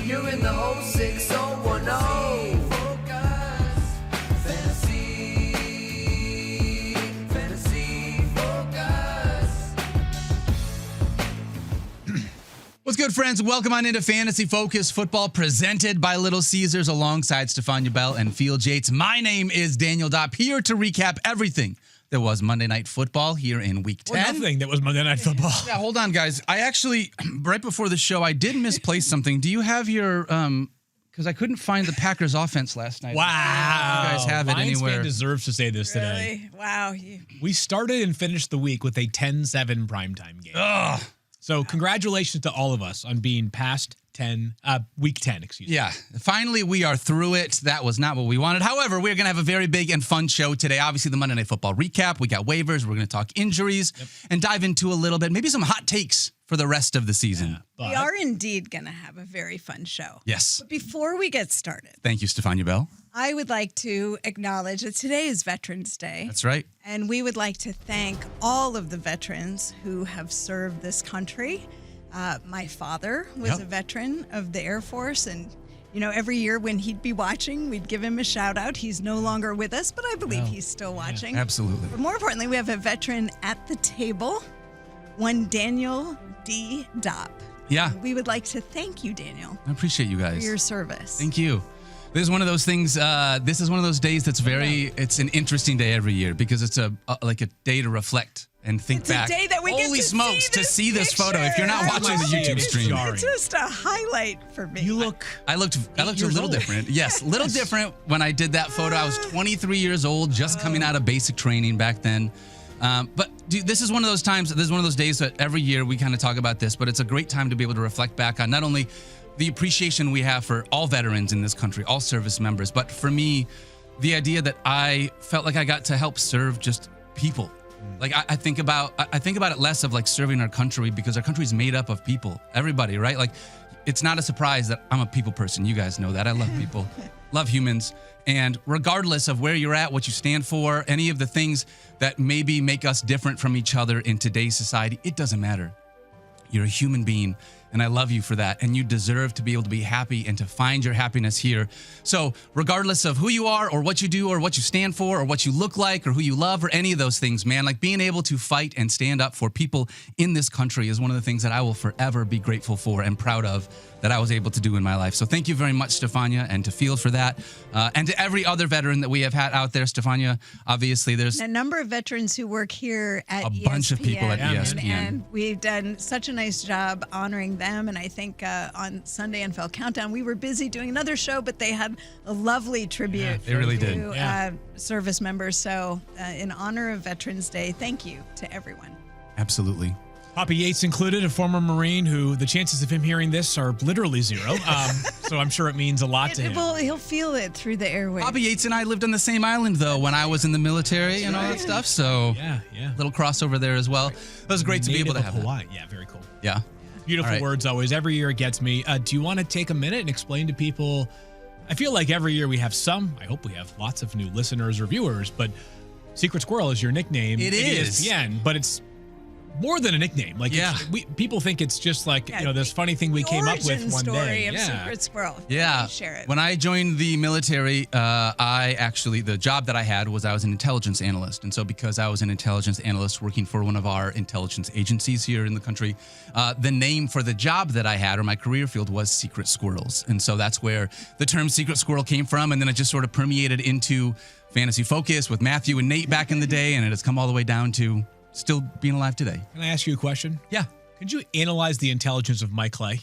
You're in the whole 6010. What's good, friends? Welcome on into Fantasy Focus Football, presented by Little Caesars, alongside Stephania Bell and Field Yates. My name is Daniel Dopp, here to recap everything that was Monday Night Football here in Week 10. Or nothing that was Monday Night Football. Yeah, hold on, guys. I actually, right before the show, I did misplace something. Do you have your, because I couldn't find the Packers offense last night. Wow. You guys have it Lions anywhere. fan deserves to say this Really? today. Wow. We started and finished the week with a 10-7 primetime game. Ugh. So congratulations to all of us on being past Week 10, excuse me. Yeah, finally we are through it. That was not what we wanted. However, we're going to have a very big and fun show today. Obviously, the Monday Night Football recap. We got waivers. We're going to talk injuries and dive into a little bit, maybe some hot takes for the rest of the season. Yeah, We are indeed going to have a very fun show. Yes. But before we get started, Thank you, Stephania Bell. I would like to acknowledge that today is Veterans Day. That's right. And we would like to thank all of the veterans who have served this country. My father was a veteran of the Air Force, and every year when he'd be watching, we'd give him a shout out. He's no longer with us, but I believe he's still watching. Absolutely. But more importantly, we have a veteran at the table, one Daniel D. Dopp. Yeah. We would like to thank you, Daniel, I appreciate you for guys. your service. Thank you. This is one of those things. This is one of those days that's it's an interesting day every year because it's like a day to reflect and think It's back. a day that we get Holy to smokes, to see this picture. photo. If you're not watching the YouTube stream. It's just a highlight for me. You look I looked a years little old. different. Yes, a little different when I did that photo. I was 23 years old, just coming out of basic training back then. But dude, this is one of those times, this is one of those days that every year we kind of talk about this, but it's a great time to be able to reflect back on not only the appreciation we have for all veterans in this country, all service members, but for me, the idea that I felt like I got to help serve just people. Like I think about it less of like serving our country because our country is made up of people, everybody, right? Like it's not a surprise that I'm a people person. You guys know that. I love people, love humans. And regardless of where you're at, what you stand for, any of the things that maybe make us different from each other in today's society, it doesn't matter. You're a human being, and I love you for that. And you deserve to be able to be happy and to find your happiness here. So regardless of who you are or what you do or what you stand for or what you look like or who you love or any of those things, man, like being able to fight and stand up for people in this country is one of the things that I will forever be grateful for and proud of that I was able to do in my life. So thank you very much, Stephania, and to Field for that. And to every other veteran that we have had out there, Stephania, obviously there's a number of veterans who work here at ESPN. Bunch of people at ESPN. And we've done such a nice job honoring them. And I think on Sunday NFL Countdown, we were busy doing another show, but they had a lovely tribute they really did. to service members. So in honor of Veterans Day, thank you to everyone. Absolutely. Papa Yates included, a former Marine who the chances of him hearing this are literally zero. So I'm sure it means a lot to him. He'll feel it through the airwaves. Bobby Yates and I lived on the same island, though, when I was in the military and all that stuff. So, Yeah. little crossover there as well. It was great to be able to have Hawaii. Yeah, very cool. that. Yeah. Beautiful All right. words always. Every year it gets me. Do you want to take a minute and explain to people? I feel like every year we have I hope we have lots of new listeners or viewers, but Secret Squirrel is your nickname. It is. ESPN, but it's more than a nickname. Like, people think it's just like, this funny thing we came up with one day. Of Secret Squirrel. Yeah. Please share it. When I joined the military, the job that I had was I was an intelligence analyst. And so because I was an intelligence analyst working for one of our intelligence agencies here in the country, the name for the job that I had or my career field was Secret Squirrels. And so that's where the term Secret Squirrel came from. And then it just sort of permeated into Fantasy Focus with Matthew and Nate back in the day. And it has come all the way down to still being alive today. Can I ask you a question? Yeah. Could you analyze the intelligence of Mike Clay?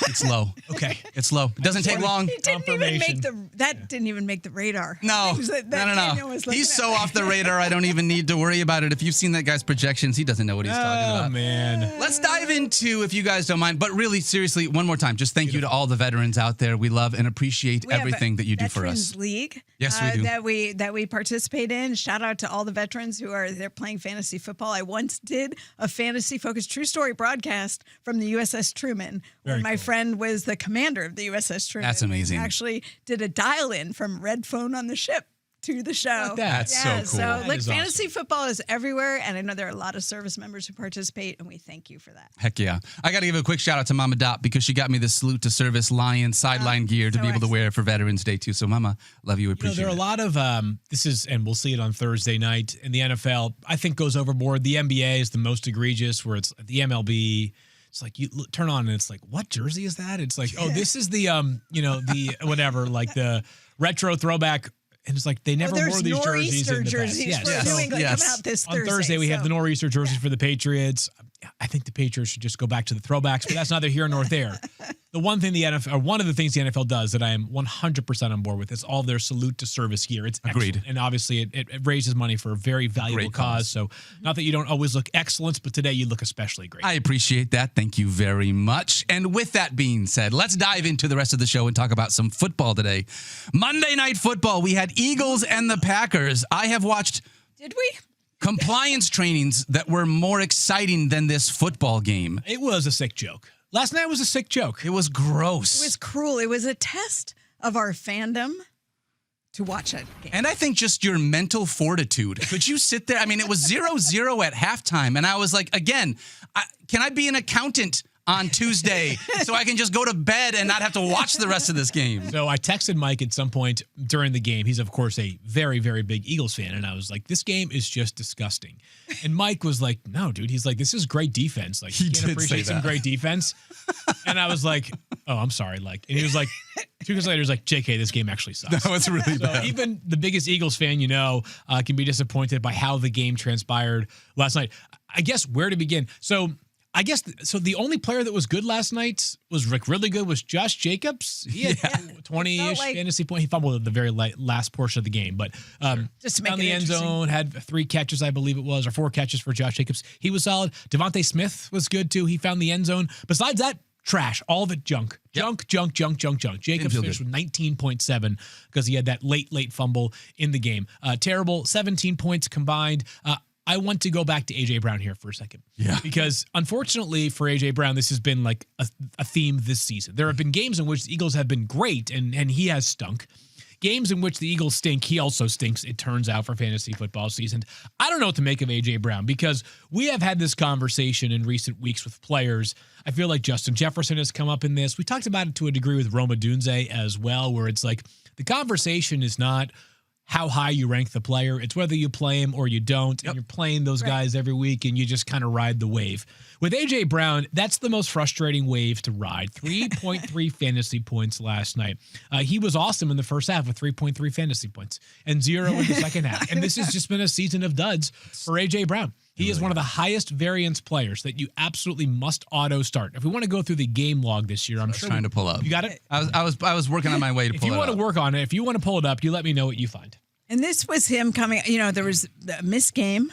It's low. Okay. It's low. It doesn't take long. It didn't even make the radar. No. That No. Daniel was looking He's at. so off the radar, I don't even need to worry about it. If you've seen that guy's projections, he doesn't know what he's talking about. Oh, man. Let's dive into, if you guys don't mind, but really, seriously, one more time, just thank you to all the veterans out there. We love and appreciate We have everything a that you do for Veterans us. League. Yes, we do. That we participate in. Shout out to all the veterans who are there playing fantasy football. I once did a fantasy focused true story broadcast from the USS Truman, where my friend was the commander of the USS Truman. That's amazing. Actually did a dial in from red phone on the ship to the show. That's so cool. So That look, is fantasy awesome. football is everywhere, and I know there are a lot of service members who participate, and we thank you for that. Heck yeah. I got to give a quick shout out to Mama Dopp because she got me the Salute to Service Lion sideline gear to so be able to wear for Veterans Day too. So Mama, love you, appreciate There are a it. lot of this is, and we'll see it on Thursday night. And the NFL, I think, goes overboard. The NBA is the most egregious, where it's the MLB. It's like you turn on and it's like, what jersey is that? It's like, oh, this is the the whatever, like the retro throwback. And it's like they never wore these jerseys in the past. Jerseys for New England come out this On Thursday. Thursday, we have so- the nor'easter jerseys for the Patriots. I think the Patriots should just go back to the throwbacks, but that's neither here nor there. The one thing the NFL, or one of the things the NFL does that I am 100% on board with, is all their salute to service gear. It's Agreed. excellent. And obviously, it raises money for a very valuable Great cause. cause. So, not that you don't always look excellent, but today you look especially great. I appreciate that. Thank you very much. And with that being said, let's dive into the rest of the show and talk about some football today. Monday Night Football, we had Eagles and the Packers. I have watched Did we? compliance trainings that were more exciting than this football game. It was a sick joke. Last night was a sick joke. It was gross. It was cruel. It was a test of our fandom to watch that game. And I think just your mental fortitude. Could you sit there? I mean, it was 0-0 at halftime. And I was like, again, can I be an accountant on Tuesday so I can just go to bed and not have to watch the rest of this game? So I texted Mike at some point during the game. He's, of course, a very, very big Eagles fan. And I was like, this game is just disgusting. And Mike was like, no, dude. He's like, this is great defense. Like, He you did can't appreciate say some that. great defense. And I was like, oh, I'm sorry. Like, and he was like, 2 years later, he was like, JK, this game actually sucks. That was really So bad. even the biggest Eagles fan, can be disappointed by how the game transpired last night. I guess where to begin. So the only player that was good last night was really good was Josh Jacobs. He had 20-ish like- fantasy point. He fumbled at the very last portion of the game, but Just to make on it the end interesting. zone, had 3 catches, I believe it was, or 4 catches for Josh Jacobs. He was solid. Devontae Smith was good too. He found the end zone. Besides that, trash. All of it junk. Junk. Jacobs feel finished good. with 19.7 because he had that late fumble in the game. Terrible. 17 points combined. I want to go back to A.J. Brown here for a second. Yeah. Because unfortunately for A.J. Brown, this has been like a theme this season. There have been games in which the Eagles have been great and he has stunk. Games in which the Eagles stink, he also stinks, it turns out, for fantasy football season. I don't know what to make of A.J. Brown because we have had this conversation in recent weeks with players. I feel like Justin Jefferson has come up in this. We talked about it to a degree with Roma Dunze as well, where it's like the conversation is not how high you rank the player. It's whether you play him or you don't. And you're playing those guys every week and you just kind of ride the wave. With A.J. Brown, that's the most frustrating wave to ride. 3.3 fantasy points last night. He was awesome in the first half with 3.3 fantasy points and 0 in the second half. And this has just been a season of duds for A.J. Brown. He is one of the highest variance players that you absolutely must auto start. If we want to go through the game log this year, I'm sure Trying to pull up. You got it? I was working on my way to If pull you it want up. to work on it, if you want to pull it up, you let me know what you find. And this was him coming, there was the missed game.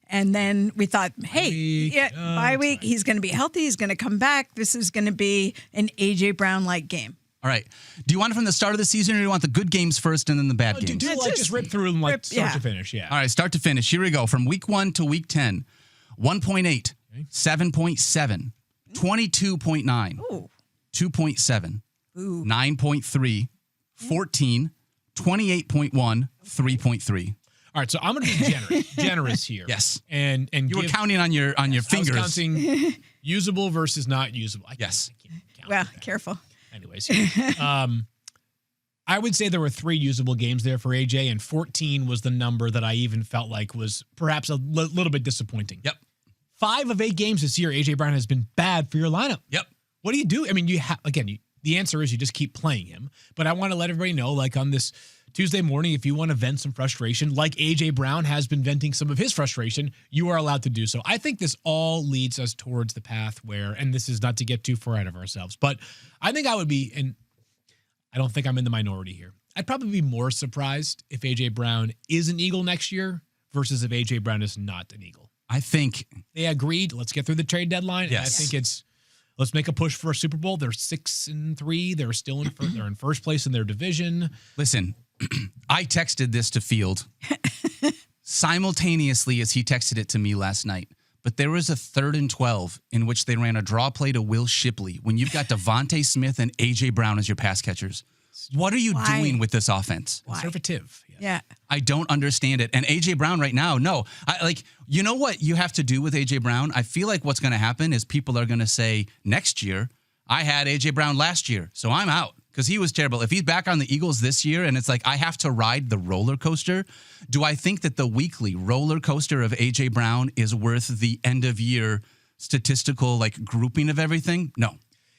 And then we thought, hey, bye week, he's going to be healthy. He's going to come back. This is going to be an A.J. Brown-like game. All right. Do you want it from the start of the season or do you want the good games first and then the bad games? Do just rip through them start to finish, yeah. All right, start to finish. Here we go. From week 1 to week 10. 1.8, 7.7, 22.9, Ooh. 2.7, Ooh. 9.3, 14, 28.1, 3.3. All right, so I'm going to be generous here. Yes. And You were counting on your fingers. I was counting usable versus not usable. Yes. I can't count Well, that. careful. Anyways, I would say there were 3 usable games there for AJ, and 14 was the number that I even felt like was perhaps a little bit disappointing. Yep. 5 of 8 games this year, AJ Brown has been bad for your lineup. Yep. What do you do? I mean, the answer is you just keep playing him. But I want to let everybody know, like on this Tuesday morning, if you want to vent some frustration, like AJ Brown has been venting some of his frustration, you are allowed to do so. I think this all leads us towards the path where, and this is not to get too far ahead of ourselves, but I think I would be, and I don't think I'm in the minority here, I'd probably be more surprised if AJ Brown is an Eagle next year versus if AJ Brown is not an Eagle. I think They agreed, let's get through the trade deadline. Yes. And I think it's, let's make a push for a Super Bowl. They're 6-3. They're still they're in first place in their division. Listen, I texted this to Field simultaneously as he texted it to me last night. But there was a 3rd and 12 in which they ran a draw play to Will Shipley when you've got Devontae Smith and A.J. Brown as your pass catchers. What are you Why? doing with this offense? Conservative. Yeah. I don't understand it. And A.J. Brown right now, no. You know what you have to do with A.J. Brown? I feel like what's going to happen is people are going to say next year, I had A.J. Brown last year, so I'm out because he was terrible. If he's back on the Eagles this year and it's like I have to ride the roller coaster, do I think that the weekly roller coaster of A.J. Brown is worth the end of year statistical grouping of everything? No.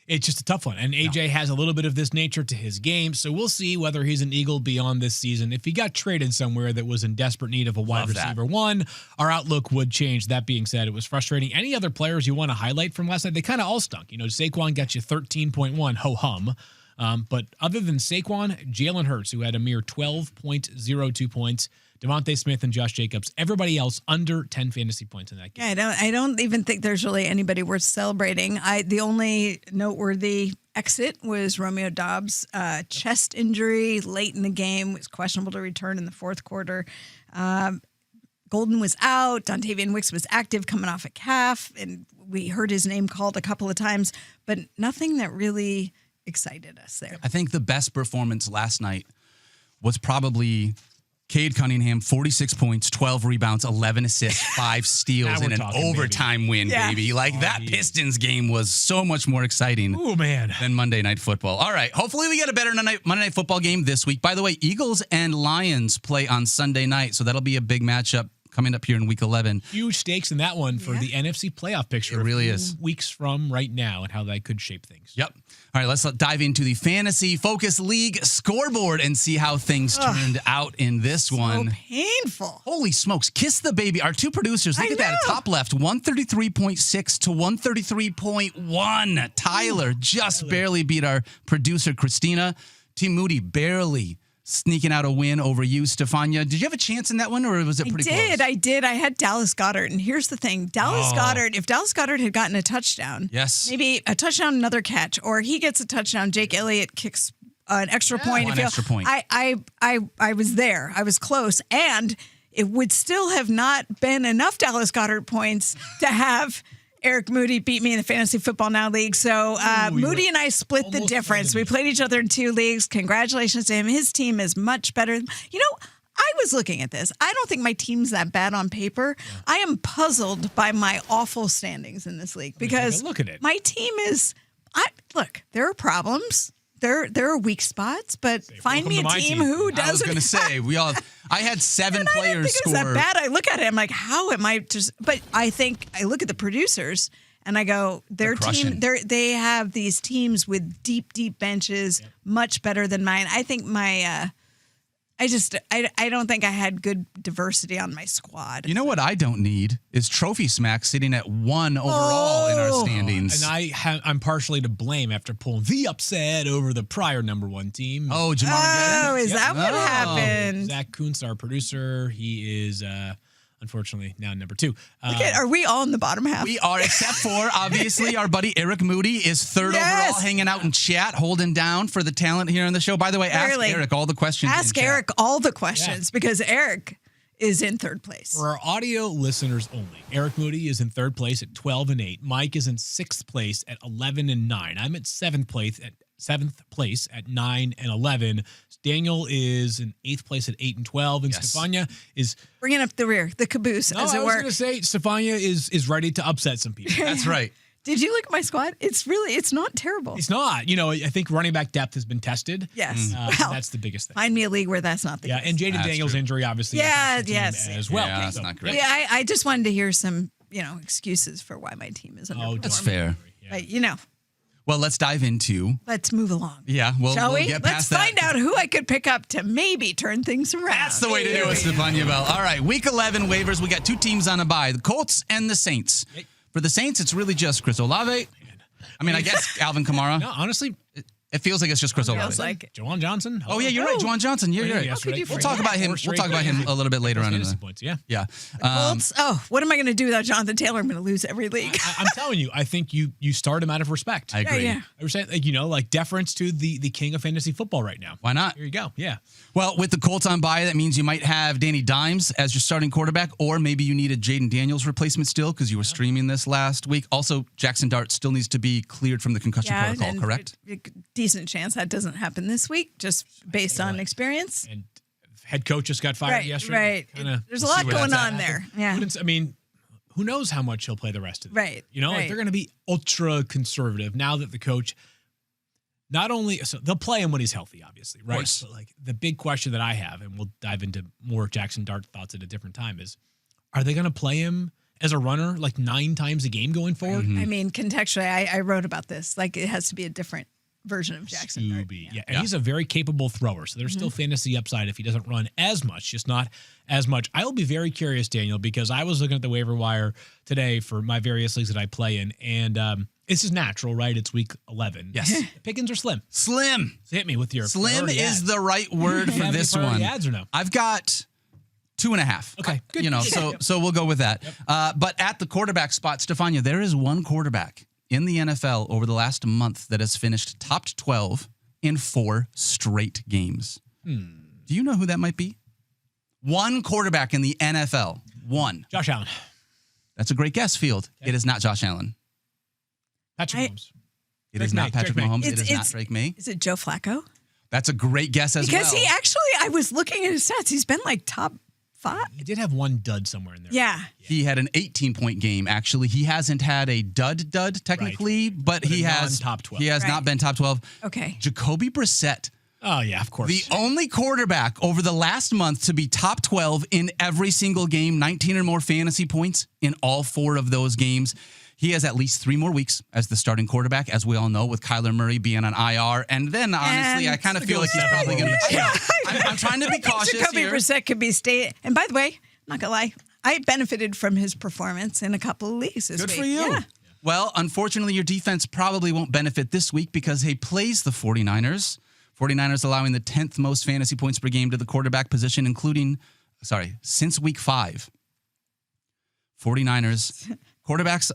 It's just a tough one. And AJ has a little bit of this nature to his game. So we'll see whether he's an Eagle beyond this season. If he got traded somewhere that was in desperate need of a wide receiver one, our outlook would change. That being said, it was frustrating. Any other players you want to highlight from last night? They kind of all stunk. Saquon got you 13.1, ho-hum. But other than Saquon, Jalen Hurts, who had a mere 12.02 points, Devontae Smith and Josh Jacobs, everybody else under 10 fantasy points in that game. Yeah, I don't even think there's really anybody worth celebrating. The only noteworthy exit was Romeo Dobbs' chest injury late in the game. Was questionable to return in the fourth quarter. Golden was out. Dontavian Wicks was active coming off a calf, and we heard his name called a couple of times, but nothing that really excited us there. I think the best performance last night was probably Cade Cunningham, 46 points, 12 rebounds, 11 assists, 5 steals, and an overtime win, baby. That Pistons game was so much more exciting than Monday Night Football. All right, hopefully we get a better Monday Night Football game this week. By the way, Eagles and Lions play on Sunday night, so that'll be a big matchup coming up here in Week 11. Huge stakes in that one for the NFC playoff picture. It really is. Weeks from right now and how that could shape things. Yep. All right, let's dive into the Fantasy Focus League scoreboard and see how things turned out in this one. So painful. Holy smokes. Kiss the baby. Our two producers, look at that. Top left, 133.6 to 133.1. Tyler just barely beat our producer, Christina. Team Moody barely sneaking out a win over you, Stephania. Did you have a chance in that one, or was it pretty close? I did. I had Dallas Goedert. And here's the thing. If Dallas Goedert had gotten a touchdown, maybe a touchdown, another catch, or he gets a touchdown, Jake Elliott kicks an extra point. One extra point. I was there. I was close. And it would still have not been enough Dallas Goedert points to have Eric Moody beat me in the Fantasy Football Now League. So Moody and I split the difference. We played each other in 2 leagues. Congratulations to him. His team is much better. I was looking at this. I don't think my team's that bad on paper. Yeah. I am puzzled by my awful standings in this league because look at it. My team is look, there are problems. There are weak spots, but find me a team who doesn't. I was going to say, I had 7 players score. I didn't think it was that bad. I look at it, I'm like, how am I just, but I think I look at the producers and I go, their team, they have these teams with deep benches, much better than mine. I think I don't think I had good diversity on my squad. You know what I don't need is Trophy Smack sitting at 1 overall in our standings. And I'm partially to blame after pulling the upset over the prior #1 team. Oh, Jamar. Oh, is that what happened? Zach Kuntz, our producer, he is unfortunately now #2. Are we all in the bottom half? We are, except for obviously our buddy Eric Moody is 3rd overall, hanging out in chat, holding down for the talent here on the show. By the way, ask Eric all the questions. Ask Eric all the questions because Eric is in 3rd place. For our audio listeners only, Eric Moody is in 3rd place at 12-8. Mike is in 6th place at 11-9. I'm at 7th place at 9-11. Daniel is in 8th place at 8-12, and Stephania is bringing up the rear, the caboose, as it were. I was going to say Stephania is ready to upset some people. That's right. Did you look at my squad? It's not terrible. It's not. I think running back depth has been tested. Yes. That's the biggest thing. Find me a league where that's not the case. And Jaden Daniels' injury obviously as well. Yeah, that's not great. Yeah, I just wanted to hear some, excuses for why my team is underperforming. That's fair. But, Well, let's dive into. Let's move along. Yeah, shall we? Get Let's past find out who I could pick up to maybe turn things around. That's the way to do it, Stephania Bell. All right, Week 11 waivers. We got 2 teams on a bye: the Colts and the Saints. For the Saints, it's really just Chris Olave. I guess Alvin Kamara. No, honestly, it feels like it's just Chris Olave. Feels like Juwan Johnson. Oh yeah, you're right, Juwan Johnson. You're right. We'll talk about him. We'll talk about him a little bit later on. Points, yeah. Colts. What am I going to do without Jonathan Taylor? I'm going to lose every league. I'm telling you, I think you start him out of respect. I agree. Yeah. I was saying, deference to the king of fantasy football right now. Why not? Here you go. Yeah. Well, with the Colts on bye, that means you might have Danny Dimes as your starting quarterback, or maybe you need a Jaden Daniels replacement still because you were streaming this last week. Also, Jackson Dart still needs to be cleared from the concussion protocol, correct? decent chance that doesn't happen this week, just based on experience. And head coach just got fired yesterday. Right. There's a lot going on there. Yeah. I mean, who knows how much he'll play the rest of the Right. You know, like they're going to be ultra conservative now that the coach not only so they'll play him when he's healthy, obviously, right? But like the big question that I have, and we'll dive into more Jackson Dart thoughts at a different time, is are they going to play him as a runner like 9 times a game going forward? I mean, contextually, I wrote about this. Like it has to be a different version of Jackson Dart. Yeah. And he's a very capable thrower, so there's still fantasy upside if he doesn't run as much, just not as much. I will be very curious, Daniel, because I was looking at the waiver wire today for my various leagues that I play in, and this is natural, right? It's week 11. Yes. Pickings are slim. Slim. So hit me with your Slim priority is ads. the right word for this one. Ads or no? I've got 2.5. Okay, good. You know, so we'll go with that. But at the quarterback spot, Stephania, there is one quarterback in the NFL over the last month that has finished top 12 in 4 straight games. Do you know who that might be? One quarterback in the NFL. One. Josh Allen. That's a great guess, Field. Okay. It is not Josh Allen. Patrick Mahomes. It is not Patrick Drake May. Mahomes. It is not Drake May. Is it Joe Flacco? That's a great guess as well. Because he actually, I was looking at his stats. He's been like top 5. He did have one dud somewhere in there. Yeah. He had an 18-point game, actually. He hasn't had a dud technically, but he has top 12. He has not been top 12. Okay. Jacoby Brissett, Oh, yeah, of course. the only quarterback over the last month to be top 12 in every single game, 19 or more fantasy points in all 4 of those games. He has at least 3 more weeks as the starting quarterback, as we all know, with Kyler Murray being on IR. And then, honestly, I kind of feel like he's probably going to... Yeah, I'm trying to be cautious Jacoby here. Brissett could be stay. And by the way, I'm not going to lie, I benefited from his performance in a couple of leagues this Good week. for you. Yeah. Well, unfortunately, your defense probably won't benefit this week because he plays the 49ers. 49ers allowing the 10th most fantasy points per game to the quarterback position, since week 5. 49ers quarterbacks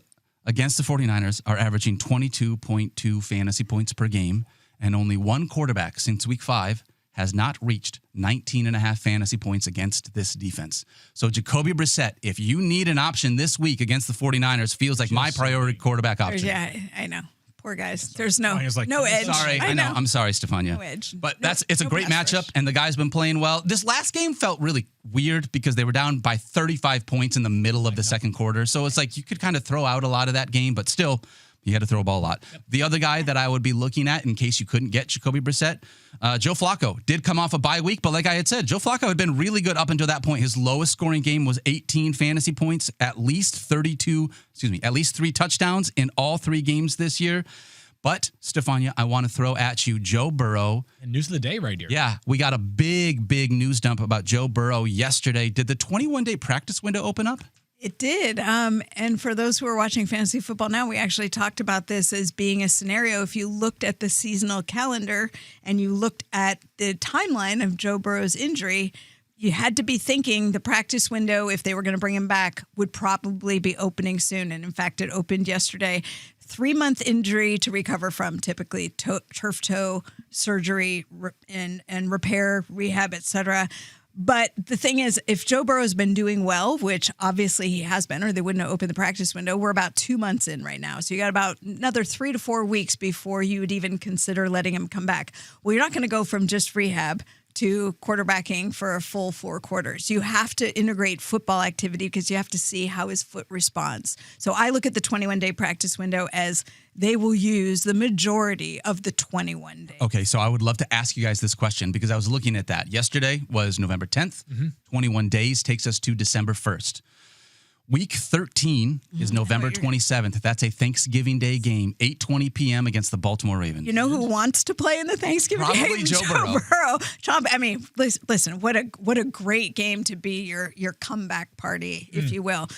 against the 49ers are averaging 22.2 fantasy points per game, and only one quarterback since week 5 has not reached 19.5 fantasy points against this defense. So Jacoby Brissett, if you need an option this week against the 49ers, feels like my priority quarterback option. Yeah, I know. Poor guys. There's no Like, edge. Sorry, I know. I'm sorry, Stephania. No edge. But No- it's a no great pass matchup, rush. and the guy's been playing well. This last game felt really weird because they were down by 35 points in the middle of the second quarter. So it's like you could kind of throw out a lot of that game, but still, you had to throw a ball a lot. The other guy that I would be looking at in case you couldn't get Jacoby Brissett, Joe Flacco did come off a bye week, but like I had said, Joe Flacco had been really good up until that point. His lowest scoring game was 18 fantasy points, at least 3 touchdowns in all 3 games this year. But, Stephania, I want to throw at you Joe Burrow. And news of the day right here. Yeah, we got a big news dump about Joe Burrow yesterday. Did the 21-day practice window open up? It did. And for those who are watching fantasy football now, we actually talked about this as being a scenario. If you looked at the seasonal calendar and you looked at the timeline of Joe Burrow's injury, you had to be thinking the practice window, if they were going to bring him back, would probably be opening soon. And in fact, it opened yesterday. 3-month injury to recover from, typically turf toe surgery and repair, rehab, etc. But the thing is, if Joe Burrow's been doing well, which obviously he has been, or they wouldn't have opened the practice window, we're about 2 months in right now. So you got about another 3 to 4 weeks before you would even consider letting him come back. Well, you're not going to go from just rehab to quarterbacking for a full 4 quarters. You have to integrate football activity because you have to see how his foot responds. So I look at the 21-day practice window as they will use the majority of the 21 days. Okay, so I would love to ask you guys this question because I was looking at that. Yesterday was November 10th. 21 days takes us to December 1st. Week 13 is November 27th. That's a Thanksgiving Day game, 8:20 p.m. against the Baltimore Ravens. You know who wants to play in the Thanksgiving Probably game? Joe Burrow. I mean, listen, what a great game to be your comeback party, if you will.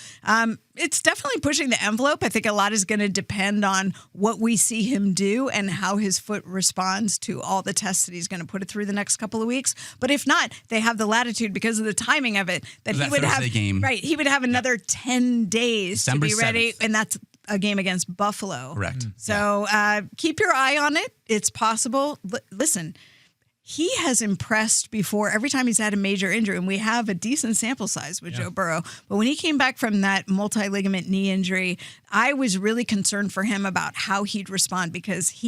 It's definitely pushing the envelope. I think a lot is going to depend on what we see him do and how his foot responds to all the tests that he's going to put it through the next couple of weeks. But if not, they have the latitude because of the timing of it that he would Thursday have. game. Right, he would have another 10 days December to be ready, 7th. and that's a game against Buffalo. Correct. So keep your eye on it. It's possible. Listen, he has impressed before every time he's had a major injury, and we have a decent sample size with Joe Burrow. But when he came back from that multi-ligament knee injury, I was really concerned for him about how he'd respond because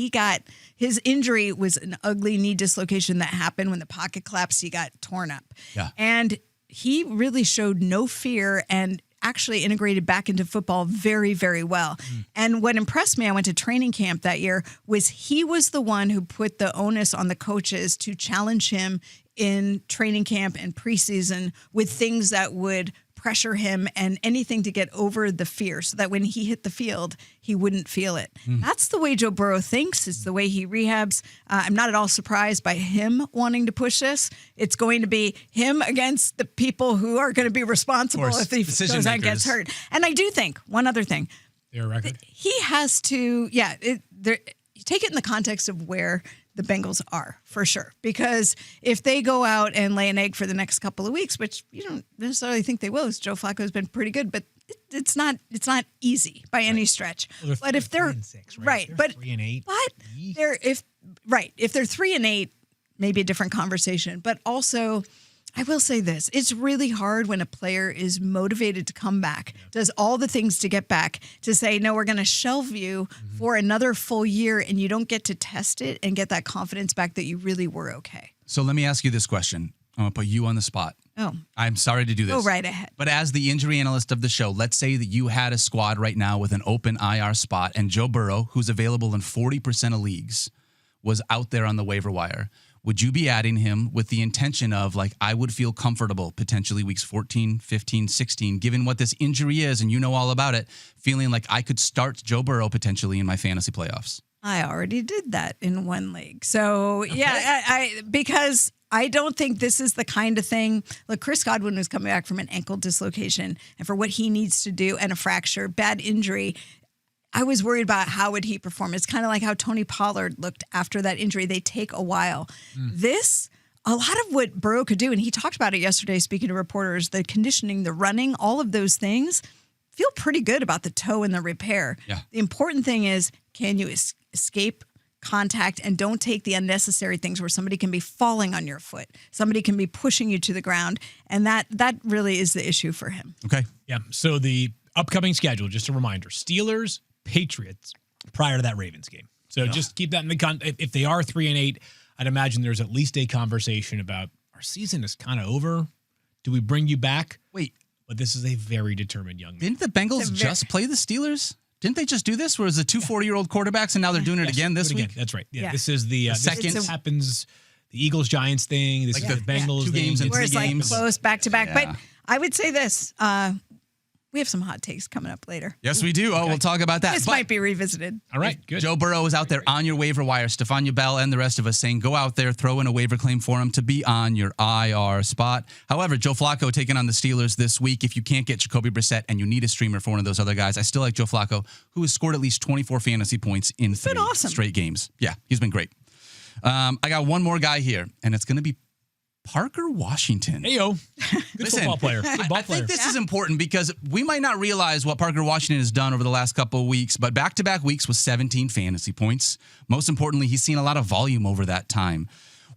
his injury was an ugly knee dislocation that happened when the pocket collapsed. He got torn up. Yeah. And he really showed no fear and actually integrated back into football very, very well. And what impressed me, I went to training camp that year, was he was the one who put the onus on the coaches to challenge him in training camp and preseason with things that would pressure him and anything to get over the fear so that when he hit the field, he wouldn't feel it. That's the way Joe Burrow thinks. It's the way he rehabs. I'm not at all surprised by him wanting to push this. It's going to be him against the people who are going to be responsible if he goes out and gets hurt. And I do think, one other thing. Their record. He has to, take it in the context of where the Bengals are, for sure. Because if they go out and lay an egg for the next couple of weeks, which you don't necessarily think they will, as Joe Flacco has been pretty good, but it's not easy by any stretch. Well, but if they're 3-6, right, they're but 3-8. But they're if they're 3-8, maybe a different conversation. But also, I will say this. It's really hard when a player is motivated to come back, does all the things to get back, to say, no, we're going to shelve you for another full year, and you don't get to test it and get that confidence back that you really were okay. So let me ask you this question. I'm going to put you on the spot. Oh. I'm sorry to do this. Go right ahead. But as the injury analyst of the show, let's say that you had a squad right now with an open IR spot, and Joe Burrow, who's available in 40% of leagues, was out there on the waiver wire. Would you be adding him with the intention of, like, I would feel comfortable potentially weeks 14, 15, 16, given what this injury is, and you know all about it, feeling like I could start Joe Burrow potentially in my fantasy playoffs? I already did that in one league. So, because I don't think this is the kind of thing. Look, Chris Godwin was coming back from an ankle dislocation, and for what he needs to do and a fracture, bad injury, I was worried about how would he perform. It's kind of like how Tony Pollard looked after that injury. They take a while. This, a lot of what Burrow could do, and he talked about it yesterday speaking to reporters, the conditioning, the running, all of those things, feel pretty good about the toe and the repair. Yeah. The important thing is, can you escape contact and don't take the unnecessary things where somebody can be falling on your foot. Somebody can be pushing you to the ground. And that really is the issue for him. Okay. Yeah. So the upcoming schedule, just a reminder, Steelers, Patriots prior to that Ravens game. So just keep that in the if they are 3-8, I'd imagine there's at least a conversation about our season is kind of over. Do we bring you back? Wait. But this is a very determined young man. Didn't the Bengals just play the Steelers? Didn't they just do this? Where it was the 2 40-year-old quarterbacks, and now they're doing it again this week? That's right. Yeah. Yeah. This is the second. This happens, the Eagles-Giants thing. This is the Bengals 2 games thing. and Where 3 it's games. like close back to back. Yeah. But I would say this. We have some hot takes coming up later. Yes, we do. Oh, we'll talk about that. This But might be revisited. All right, good. Joe Burrow is out there on your waiver wire. Stephania Bell and the rest of us saying go out there, throw in a waiver claim for him to be on your IR spot. However, Joe Flacco taking on the Steelers this week. If you can't get Jacoby Brissett and you need a streamer for one of those other guys, I still like Joe Flacco, who has scored at least 24 fantasy points in 3 straight games. Yeah, he's been great. I got one more guy here, and it's going to be Parker Washington. Hey, yo. Good football player. Good ball I player. think this is important because we might not realize what Parker Washington has done over the last couple of weeks, but back-to-back weeks with 17 fantasy points. Most importantly, he's seen a lot of volume over that time.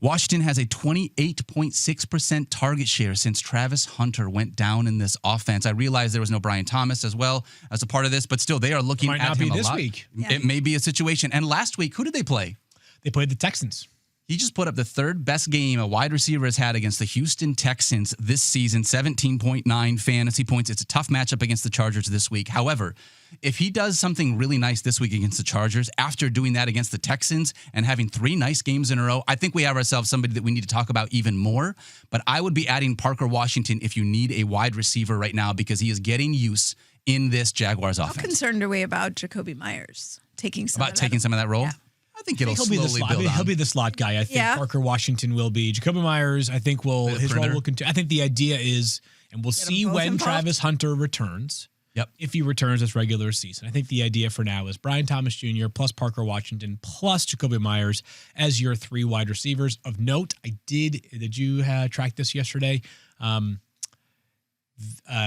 Washington has a 28.6% target share since Travis Hunter went down in this offense. I realize there was no Brian Thomas as well as a part of this, but still they are looking Might at not him be a this lot. week. It may be a situation. And last week, who did they play? They played the Texans. He just put up the 3rd best game a wide receiver has had against the Houston Texans this season, 17.9 fantasy points. It's a tough matchup against the Chargers this week. However, if he does something really nice this week against the Chargers, after doing that against the Texans and having 3 nice games in a row, I think we have ourselves somebody that we need to talk about even more. But I would be adding Parker Washington if you need a wide receiver right now because he is getting use in this Jaguars offense. How concerned are we about Jacoby Myers taking some About taking some of that role? Yeah. I think it'll He'll be the slowly slot. build on. He'll be the slot guy. I think Parker Washington will be. Jacoby Myers, I think, his role will continue. I think the idea is, and we'll see both when involved. Travis Hunter returns. Yep. If he returns this regular season. I think the idea for now is Brian Thomas Jr. plus Parker Washington plus Jacoby Myers as your 3 wide receivers. Of note, did you track this yesterday?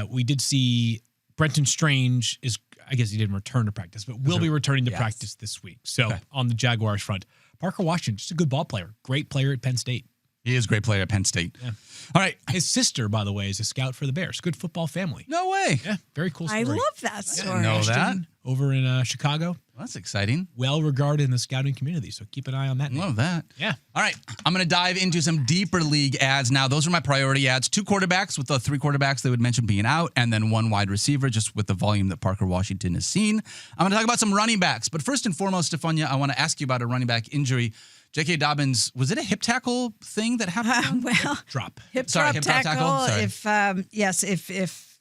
We did see Brenton Strange I guess he didn't return to practice, but will be returning to practice this week. So on the Jaguars front, Parker Washington, just a good ball player. Great player at Penn State. He is a great player at Penn State. Yeah. All right. His sister, by the way, is a scout for the Bears. Good football family. No way. Yeah, very cool story. I love that story. Know that. Over in Chicago. Well, that's exciting. Well regarded in the scouting community, so keep an eye on that name. Love that. Yeah. All right. I'm going to dive into some deeper league ads now. Those are my priority ads. 2 quarterbacks with the 3 quarterbacks they would mention being out, and then 1 wide receiver just with the volume that Parker Washington has seen. I'm going to talk about some running backs. But first and foremost, Stephania, I want to ask you about a running back injury. J.K. Dobbins, was it a hip tackle thing that happened? Hip drop tackle. Sorry. If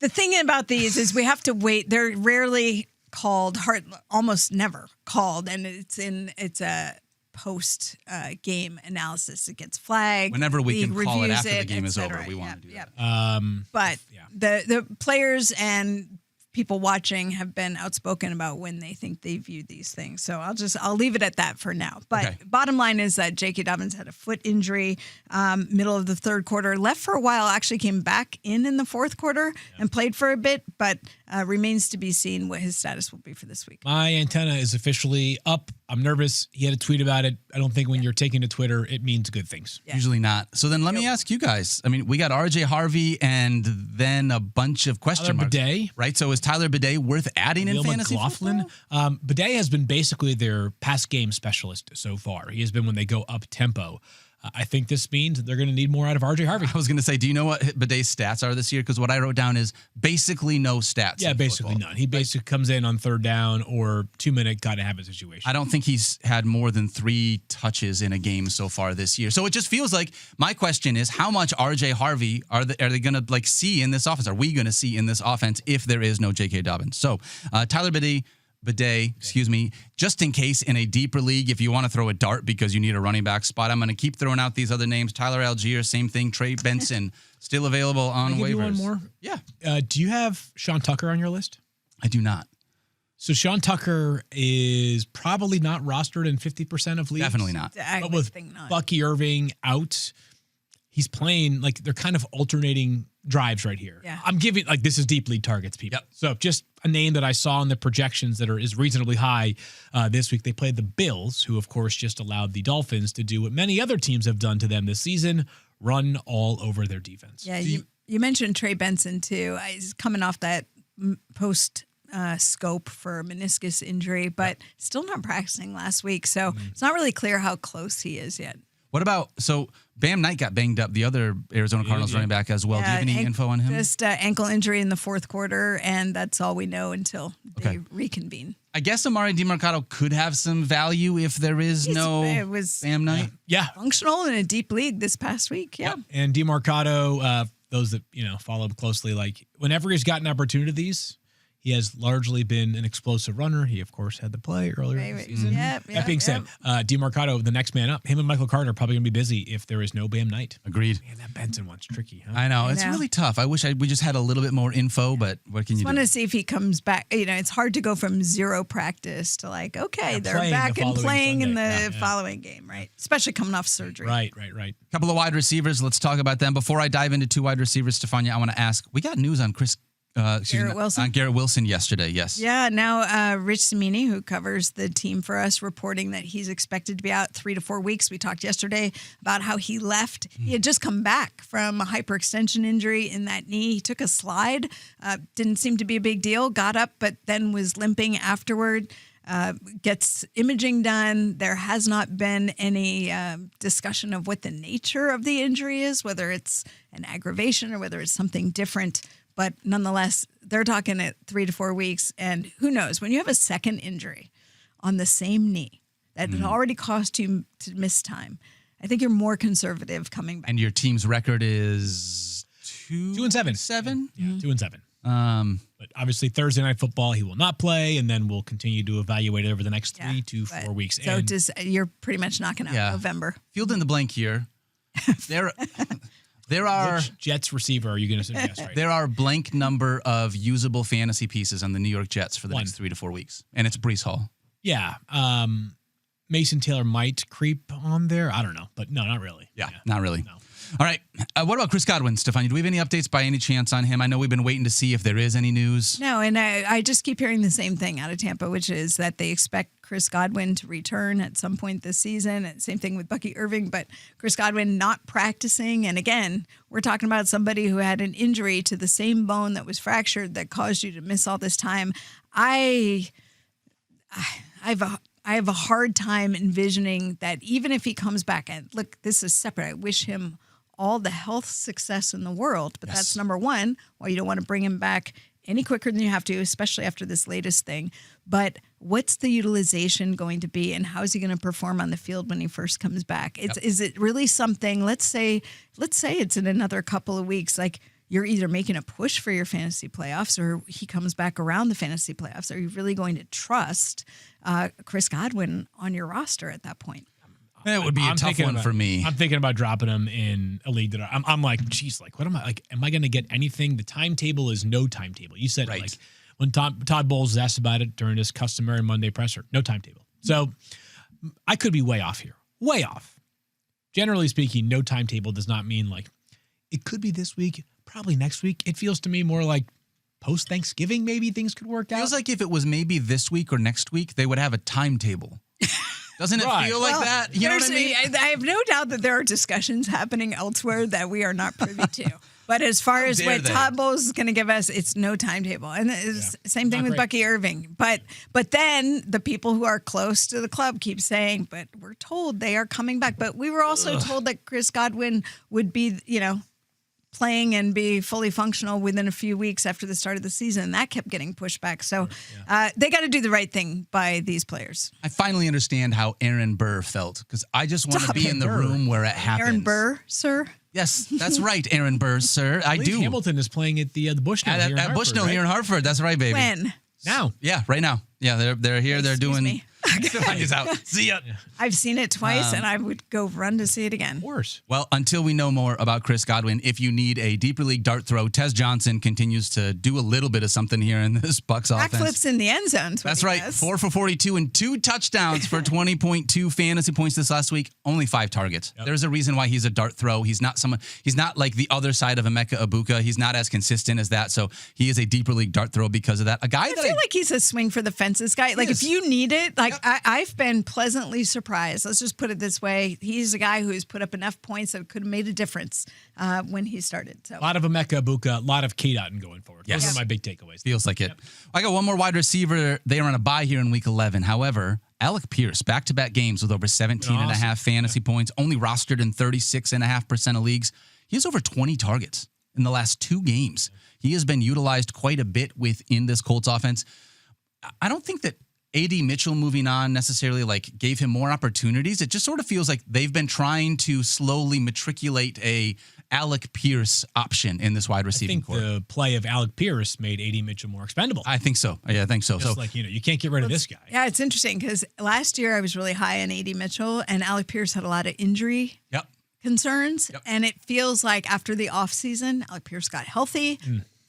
the thing about these is we have to wait. They're rarely called, almost never called, and it's a post game analysis. It gets flagged. Whenever we can call it after the game is cetera. over, we want to do that. But the players and people watching have been outspoken about when they think they view these things. So I'll leave it at that for now. But bottom line is that J.K. Dobbins had a foot injury middle of the third quarter, left for a while, actually came back in the fourth quarter and played for a bit, but remains to be seen what his status will be for this week. My antenna is officially up. I'm nervous. He had a tweet about it. I don't think when you're taking to Twitter, it means good things. Yeah. Usually not. So then let me ask you guys. I mean, we got RJ Harvey and then a bunch of question marks. Bidet. Right? So is Tyler Bidet worth adding in fantasy football? Bidet has been basically their pass game specialist so far. He has been when they go up tempo. I think this means they're going to need more out of RJ Harvey. I was going to say, do you know what Bidet's stats are this year? Because what I wrote down is basically no stats. Yeah, basically none. He basically comes in on third down or 2-minute got to have a situation. I don't think he's had more than 3 touches in a game so far this year. So it just feels like my question is, how much RJ Harvey are they going to see in this offense? Are we going to see in this offense if there is no J.K. Dobbins? So Tyler Bidet, just in case in a deeper league, if you want to throw a dart because you need a running back spot, I'm going to keep throwing out these other names. Tyler Algier, same thing. Trey Benson, still available on waivers. Can I give you one more? Yeah. Do you have Sean Tucker on your list? I do not. So Sean Tucker is probably not rostered in 50% of leagues. Definitely not. But with Bucky Irving out, he's playing like they're kind of alternating drives right here. Yeah. I'm giving this is deep league targets, people. Yep. So just a name that I saw in the projections that is reasonably high this week. They played the Bills, who of course just allowed the Dolphins to do what many other teams have done to them this season, run all over their defense. Yeah, you mentioned Trey Benson too. He's coming off that post scope for meniscus injury, but still not practicing last week. So it's not really clear how close he is yet. What about, so Bam Knight got banged up, the other Arizona Cardinals running back as well. Do you have any info on him? Just ankle injury in the fourth quarter, and that's all we know until they reconvene. I guess Amari DiMercato could have some value if there is Bam Knight. Yeah. Functional in a deep league this past week. Yeah. And DiMercato, those that, follow him closely, whenever he's gotten opportunities, he has largely been an explosive runner. He, of course, had the play earlier in the season. That being said, DiMercato, the next man up, him and Michael Carter are probably going to be busy if there is no Bam Knight. Agreed. Man, that Benson one's tricky, huh? I know. It's really tough. I wish we just had a little bit more info, but what can you do? I want to see if he comes back. It's hard to go from zero practice to they're back and playing in the following game, right? Especially coming off surgery. Right. Couple of wide receivers. Let's talk about them. Before I dive into 2 wide receivers, Stephania, I want to ask, we got news on Garrett Wilson? Garrett Wilson yesterday, yes. Yeah, now Rich Cimini, who covers the team for us, reporting that he's expected to be out 3 to 4 weeks. We talked yesterday about how he left. He had just come back from a hyperextension injury in that knee. He took a slide, didn't seem to be a big deal, got up, but then was limping afterward. Gets imaging done. There has not been any discussion of what the nature of the injury is, whether it's an aggravation or whether it's something different. But nonetheless, they're talking at 3 to 4 weeks. And who knows, when you have a second injury on the same knee that had already cost you to miss time, I think you're more conservative coming back. And your team's record is 2-7. 7? Yeah, 2-7. But obviously Thursday Night Football, he will not play, and then we'll continue to evaluate it over the next 3 to 4 weeks. So you're pretty much knocking out November. Field in the blank here. There are Which Jets receiver are you going to suggest right There are blank number of usable fantasy pieces on the New York Jets for the next 3 to 4 weeks, and it's Breece Hall. Yeah. Mason Taylor might creep on there. I don't know, but no, not really. Yeah, not really. No. All right. What about Chris Godwin, Stephania? Do we have any updates by any chance on him? I know we've been waiting to see if there is any news. No, and I just keep hearing the same thing out of Tampa, which is that they expect Chris Godwin to return at some point this season. And same thing with Bucky Irving, but Chris Godwin not practicing. And again, we're talking about somebody who had an injury to the same bone that was fractured that caused you to miss all this time. I have a hard time envisioning that even if he comes back, and look, this is separate. I wish him all the health success in the world, but that's number one. Well, you don't want to bring him back any quicker than you have to, especially after this latest thing. But what's the utilization going to be, and how is he going to perform on the field when he first comes back? Is it really something? Let's say it's in another couple of weeks. Like, you're either making a push for your fantasy playoffs, or he comes back around the fantasy playoffs. Are you really going to trust Chris Godwin on your roster at that point? That would be a tough one for me. I'm thinking about dropping him in a league that I'm like, geez, like, what am I like? Am I going to get anything? The timetable is no timetable. You said like when Todd Bowles was asked about it during his customary Monday presser, no timetable. So I could be way off here, way off. Generally speaking, no timetable does not mean like it could be this week, probably next week. It feels to me more like post Thanksgiving, maybe things could work out. Feels like if it was maybe this week or next week, they would have a timetable. Doesn't it feel like that? You know what I mean? I have no doubt that there are discussions happening elsewhere that we are not privy to. But as far as what Todd Bowles is going to give us, it's no timetable. And it's same thing with Bucky Irving. But then the people who are close to the club keep saying, but we're told they are coming back. But we were also told that Chris Godwin would be, playing and be fully functional within a few weeks after the start of the season. That kept getting pushed back. So they got to do the right thing by these players. I finally understand how Aaron Burr felt, because I just want to be in the room where it happens. Aaron Burr, sir? Yes, that's right, Aaron Burr, sir. I do. Hamilton is playing at the Bushnell here in Hartford. Bushnell here in Hartford. That's right, baby. When? Now. Yeah, right now. Yeah, they're here. They're doing. Me. He's out. See ya. I've seen it twice, and I would go run to see it again. Of course. Well, until we know more about Chris Godwin, if you need a deeper league dart throw, Tez Johnson continues to do a little bit of something here in this Bucks offense. Backflips in the end zone. That's right. 4 for 42 and 2 touchdowns for 20.2 fantasy points this last week. Only 5 targets. Yep. There's a reason why he's a dart throw. He's not like the other side of Emeka Ibuka. He's not as consistent as that. So he is a deeper league dart throw because of that. A guy I feel like he's a swing for the fences guy. Like if you need it, like I've been pleasantly surprised. Let's just put it this way. He's a guy who's put up enough points that could have made a difference when he started. So a lot of Emeka Ibuka, a lot of K-Dotton going forward. Yes. Those are my big takeaways. Feels like it. I got one more wide receiver. They are on a bye here in week 11. However, Alec Pierce, back-to-back games with over 17 and a half fantasy points, only rostered in 36.5% of leagues. He has over 20 targets in the last 2 games. He has been utilized quite a bit within this Colts offense. I don't think that A.D. Mitchell moving on necessarily gave him more opportunities. It just sort of feels like they've been trying to slowly matriculate a Alec Pierce option in this wide receiving core. The play of Alec Pierce made A.D. Mitchell more expendable. I think so. Yeah, I think so. Just you can't get rid of this guy. Yeah, it's interesting because last year I was really high on A.D. Mitchell, and Alec Pierce had a lot of injury concerns. Yep. And it feels like after the offseason, Alec Pierce got healthy,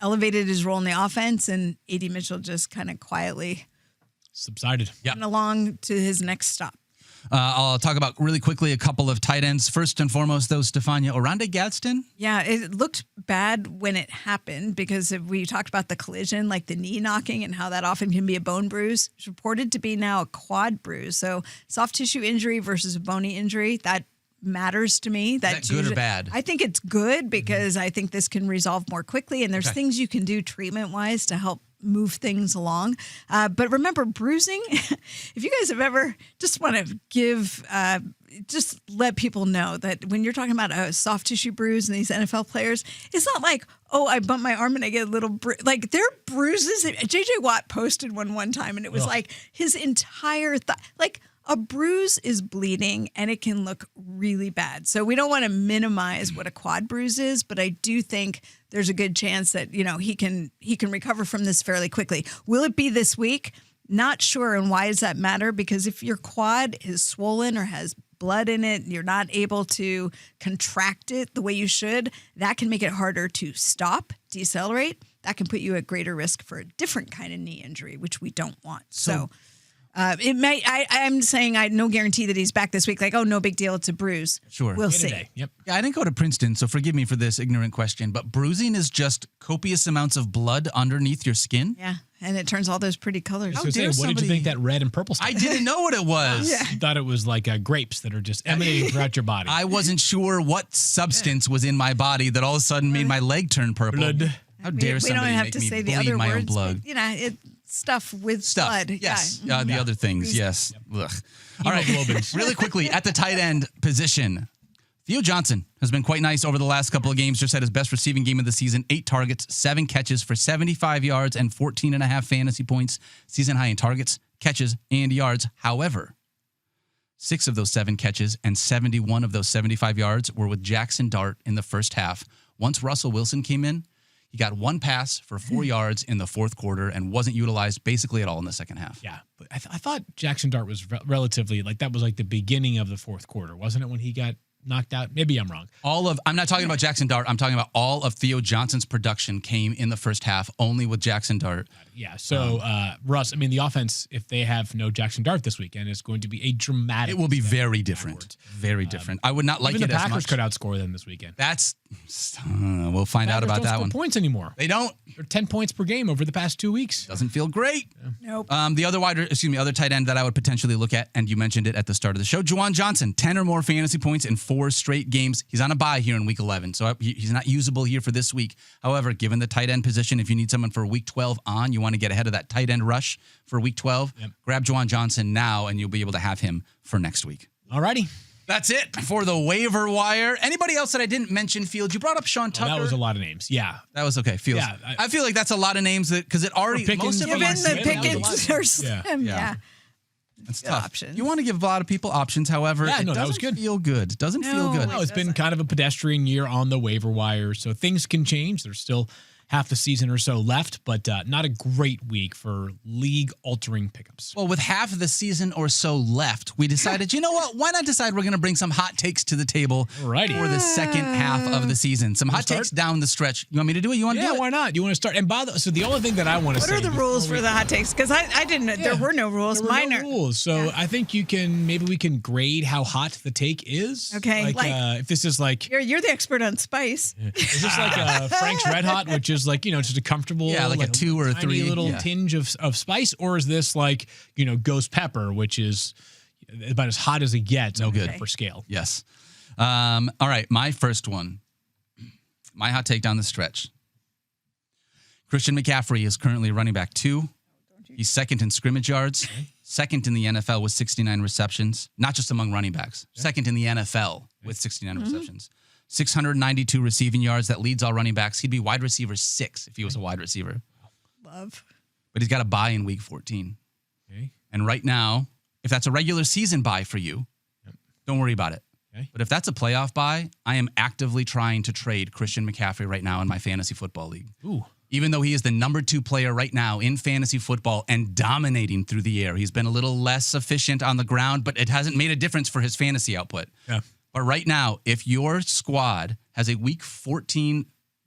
elevated his role in the offense, and A.D. Mitchell just kind of quietly subsided. Went along to his next stop. I'll talk about really quickly a couple of tight ends. First and foremost, though, Stephania, Oronde Gadsden. Yeah, it looked bad when it happened because we talked about the collision, like the knee knocking and how that often can be a bone bruise. It's reported to be now a quad bruise. So soft tissue injury versus a bony injury, that matters to me. Is that good or bad? I think it's good because I think this can resolve more quickly, and there's things you can do treatment-wise to help move things along. But remember, bruising, if you guys have ever, just want to give, just let people know that when you're talking about a soft tissue bruise in these NFL players, it's not like, oh, I bump my arm and I get a little bruise. Like, they're bruises. J.J. Watt posted one time, and it was like his entire thigh. Like, a bruise is bleeding, and it can look really bad. So we don't want to minimize what a quad bruise is, but I do think there's a good chance that, he can recover from this fairly quickly. Will it be this week? Not sure. And why does that matter? Because if your quad is swollen or has blood in it, you're not able to contract it the way you should, that can make it harder to stop, decelerate. That can put you at greater risk for a different kind of knee injury, which we don't want. So It may. I'm saying no guarantee that he's back this week. Like, oh, no big deal. It's a bruise. Sure. We'll Day to see. day. Yep. Yeah, I didn't go to Princeton, so forgive me for this ignorant question, but bruising is just copious amounts of blood underneath your skin? Yeah, and it turns all those pretty colors. How So dare what did you somebody- think that red and purple stuff? I didn't know what it was. Yeah. You thought it was like grapes that are just emanating throughout your body. I wasn't sure what substance was in my body that all of a sudden made my leg turn purple. Blood. How dare we somebody don't have make to me say the bleed other my own words. blood? But, it's stuff with Stuff. blood. Yes. Yeah. The other things. Yes. Ugh. All right. Hemoglobins. Really quickly, at the tight end position, Theo Johnson has been quite nice over the last couple of games. Just had his best receiving game of the season, 8 targets, 7 catches for 75 yards and 14.5 fantasy points, season high in targets, catches, and yards. However, 6 of those 7 catches and 71 of those 75 yards were with Jackson Dart in the first half. Once Russell Wilson came in, he got 1 pass for 4 yards in the fourth quarter and wasn't utilized basically at all in the second half. Yeah, but I thought Jackson Dart was relatively that was like the beginning of the fourth quarter, wasn't it? When he got knocked out. Maybe I'm wrong. I'm not talking about Jackson Dart. I'm talking about all of Theo Johnson's production came in the first half only with Jackson Dart. Yeah. So, Russ, I mean, the offense, if they have no Jackson Dart this weekend, is going to be a dramatic. It will be step very different. backwards. Very different. I would not like Even it the as Packers much. could outscore them this weekend. That's we'll find out Packers about don't that score one. points anymore. They don't. They're 10 points per game over the past 2 weeks. Doesn't feel great. Nope. The other tight end that I would potentially look at, and you mentioned it at the start of the show, Juwan Johnson, 10 or more fantasy points in 4 straight games. He's on a bye here in week 11, so he's not usable here for this week. However, given the tight end position, if you need someone for week 12 on, you want to get ahead of that tight end rush for week 12, grab Juwan Johnson now, and you'll be able to have him for next week. All righty. That's it for the waiver wire. Anybody else that I didn't mention, Fields? You brought up Sean Tucker. That was a lot of names. Yeah. That was okay, Fields. Yeah, I feel like that's a lot of names because it already most of them Given are the Pickens, Pickens or Slim, Yeah. It's Good tough. options. You want to give a lot of people options, however, Yeah, it no, that doesn't was good. feel good. Doesn't feel good. No, it's been kind of a pedestrian year on the waiver wire, so things can change. There's still half the season or so left, but not a great week for league-altering pickups. Well, with half of the season or so left, we decided, you know what? Why not decide we're going to bring some hot takes to the table Alrighty. for the second half of the season? Some hot start? takes down the stretch. You want me to do it? You want to Yeah, do it? why not? You want to start? And so the only thing that I want to What say are the rules for the hot takes? Because I didn't know. There Yeah. were no rules. There were Mine no are. rules. So I think maybe we can grade how hot the take is. Okay, like- if this is like, You're the expert on spice. is this like Frank's Red Hot, which is like, just a comfortable, Yeah, like a 2 or a tiny 3, little yeah. tinge of spice, or is this like, ghost pepper, which is about as hot as it gets. No good. for scale. Yes. All right, my first one. My hot take down the stretch. Christian McCaffrey is currently running back 2. He's second in scrimmage yards, second in the NFL with 69 receptions, not just among running backs, second in the NFL with 69 receptions. 692 receiving yards. That leads all running backs. He'd be wide receiver 6 if he was a wide receiver. Love. But he's got a bye in week 14. Okay. And right now, if that's a regular season bye for you, don't worry about it. Okay. But if that's a playoff bye, I am actively trying to trade Christian McCaffrey right now in my fantasy football league. Ooh. Even though he is the number 2 player right now in fantasy football and dominating through the air. He's been a little less efficient on the ground, but it hasn't made a difference for his fantasy output. Yeah. But right now, if your squad has a week 14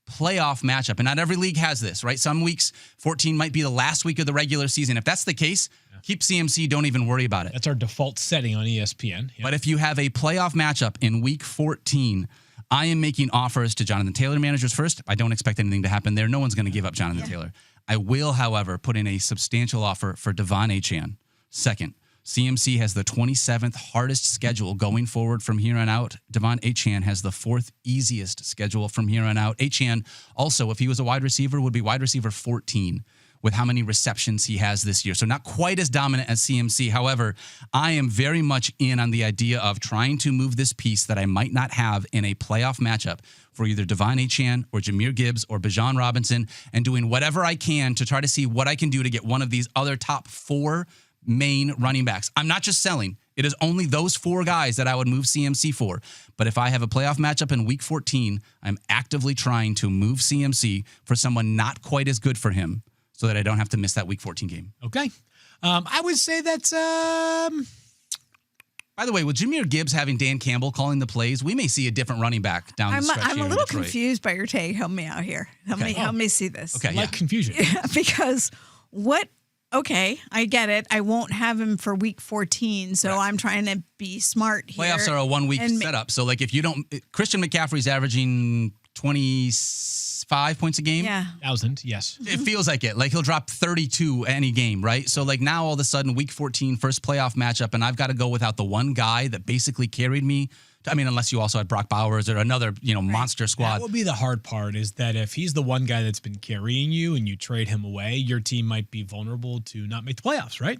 playoff matchup, and not every league has this, right? Some weeks 14 might be the last week of the regular season. If that's the case, keep CMC. Don't even worry about it. That's our default setting on ESPN. Yeah. But if you have a playoff matchup in week 14, I am making offers to Jonathan Taylor managers first. I don't expect anything to happen there. No one's going to give up Jonathan Taylor. I will, however, put in a substantial offer for Devon Achane. Second, CMC has the 27th hardest schedule going forward from here on out. Devon Achane has the 4th easiest schedule from here on out. Achane also, if he was a wide receiver, would be wide receiver 14 with how many receptions he has this year. So not quite as dominant as CMC. However, I am very much in on the idea of trying to move this piece that I might not have in a playoff matchup for either Devon Achane or Jahmyr Gibbs or Bijan Robinson and doing whatever I can to try to see what I can do to get one of these other top 4 main running backs. I'm not just selling. It is only those 4 guys that I would move CMC for. But if I have a playoff matchup in week 14, I'm actively trying to move CMC for someone not quite as good for him so that I don't have to miss that week 14 game. Okay. I would say that's By the way, with Jahmyr Gibbs having Dan Campbell calling the plays, we may see a different running back down the stretch I'm here a in little Detroit. confused by your take. Help me out here. Help me see this. Okay, like yeah. confusion. Because what okay, I get it. I won't have him for week 14, so I'm trying to be smart here. Playoffs are a 1 week setup. So like if you don't, Christian McCaffrey's averaging 25 points a game. Yeah. 1,000, yes. It feels like it. Like he'll drop 32 any game, right? So like now all of a sudden week 14, first playoff matchup, and I've got to go without the one guy that basically carried me. I mean, unless you also had Brock Bowers or another, monster squad. That would be the hard part is that if he's the one guy that's been carrying you and you trade him away, your team might be vulnerable to not make the playoffs, right?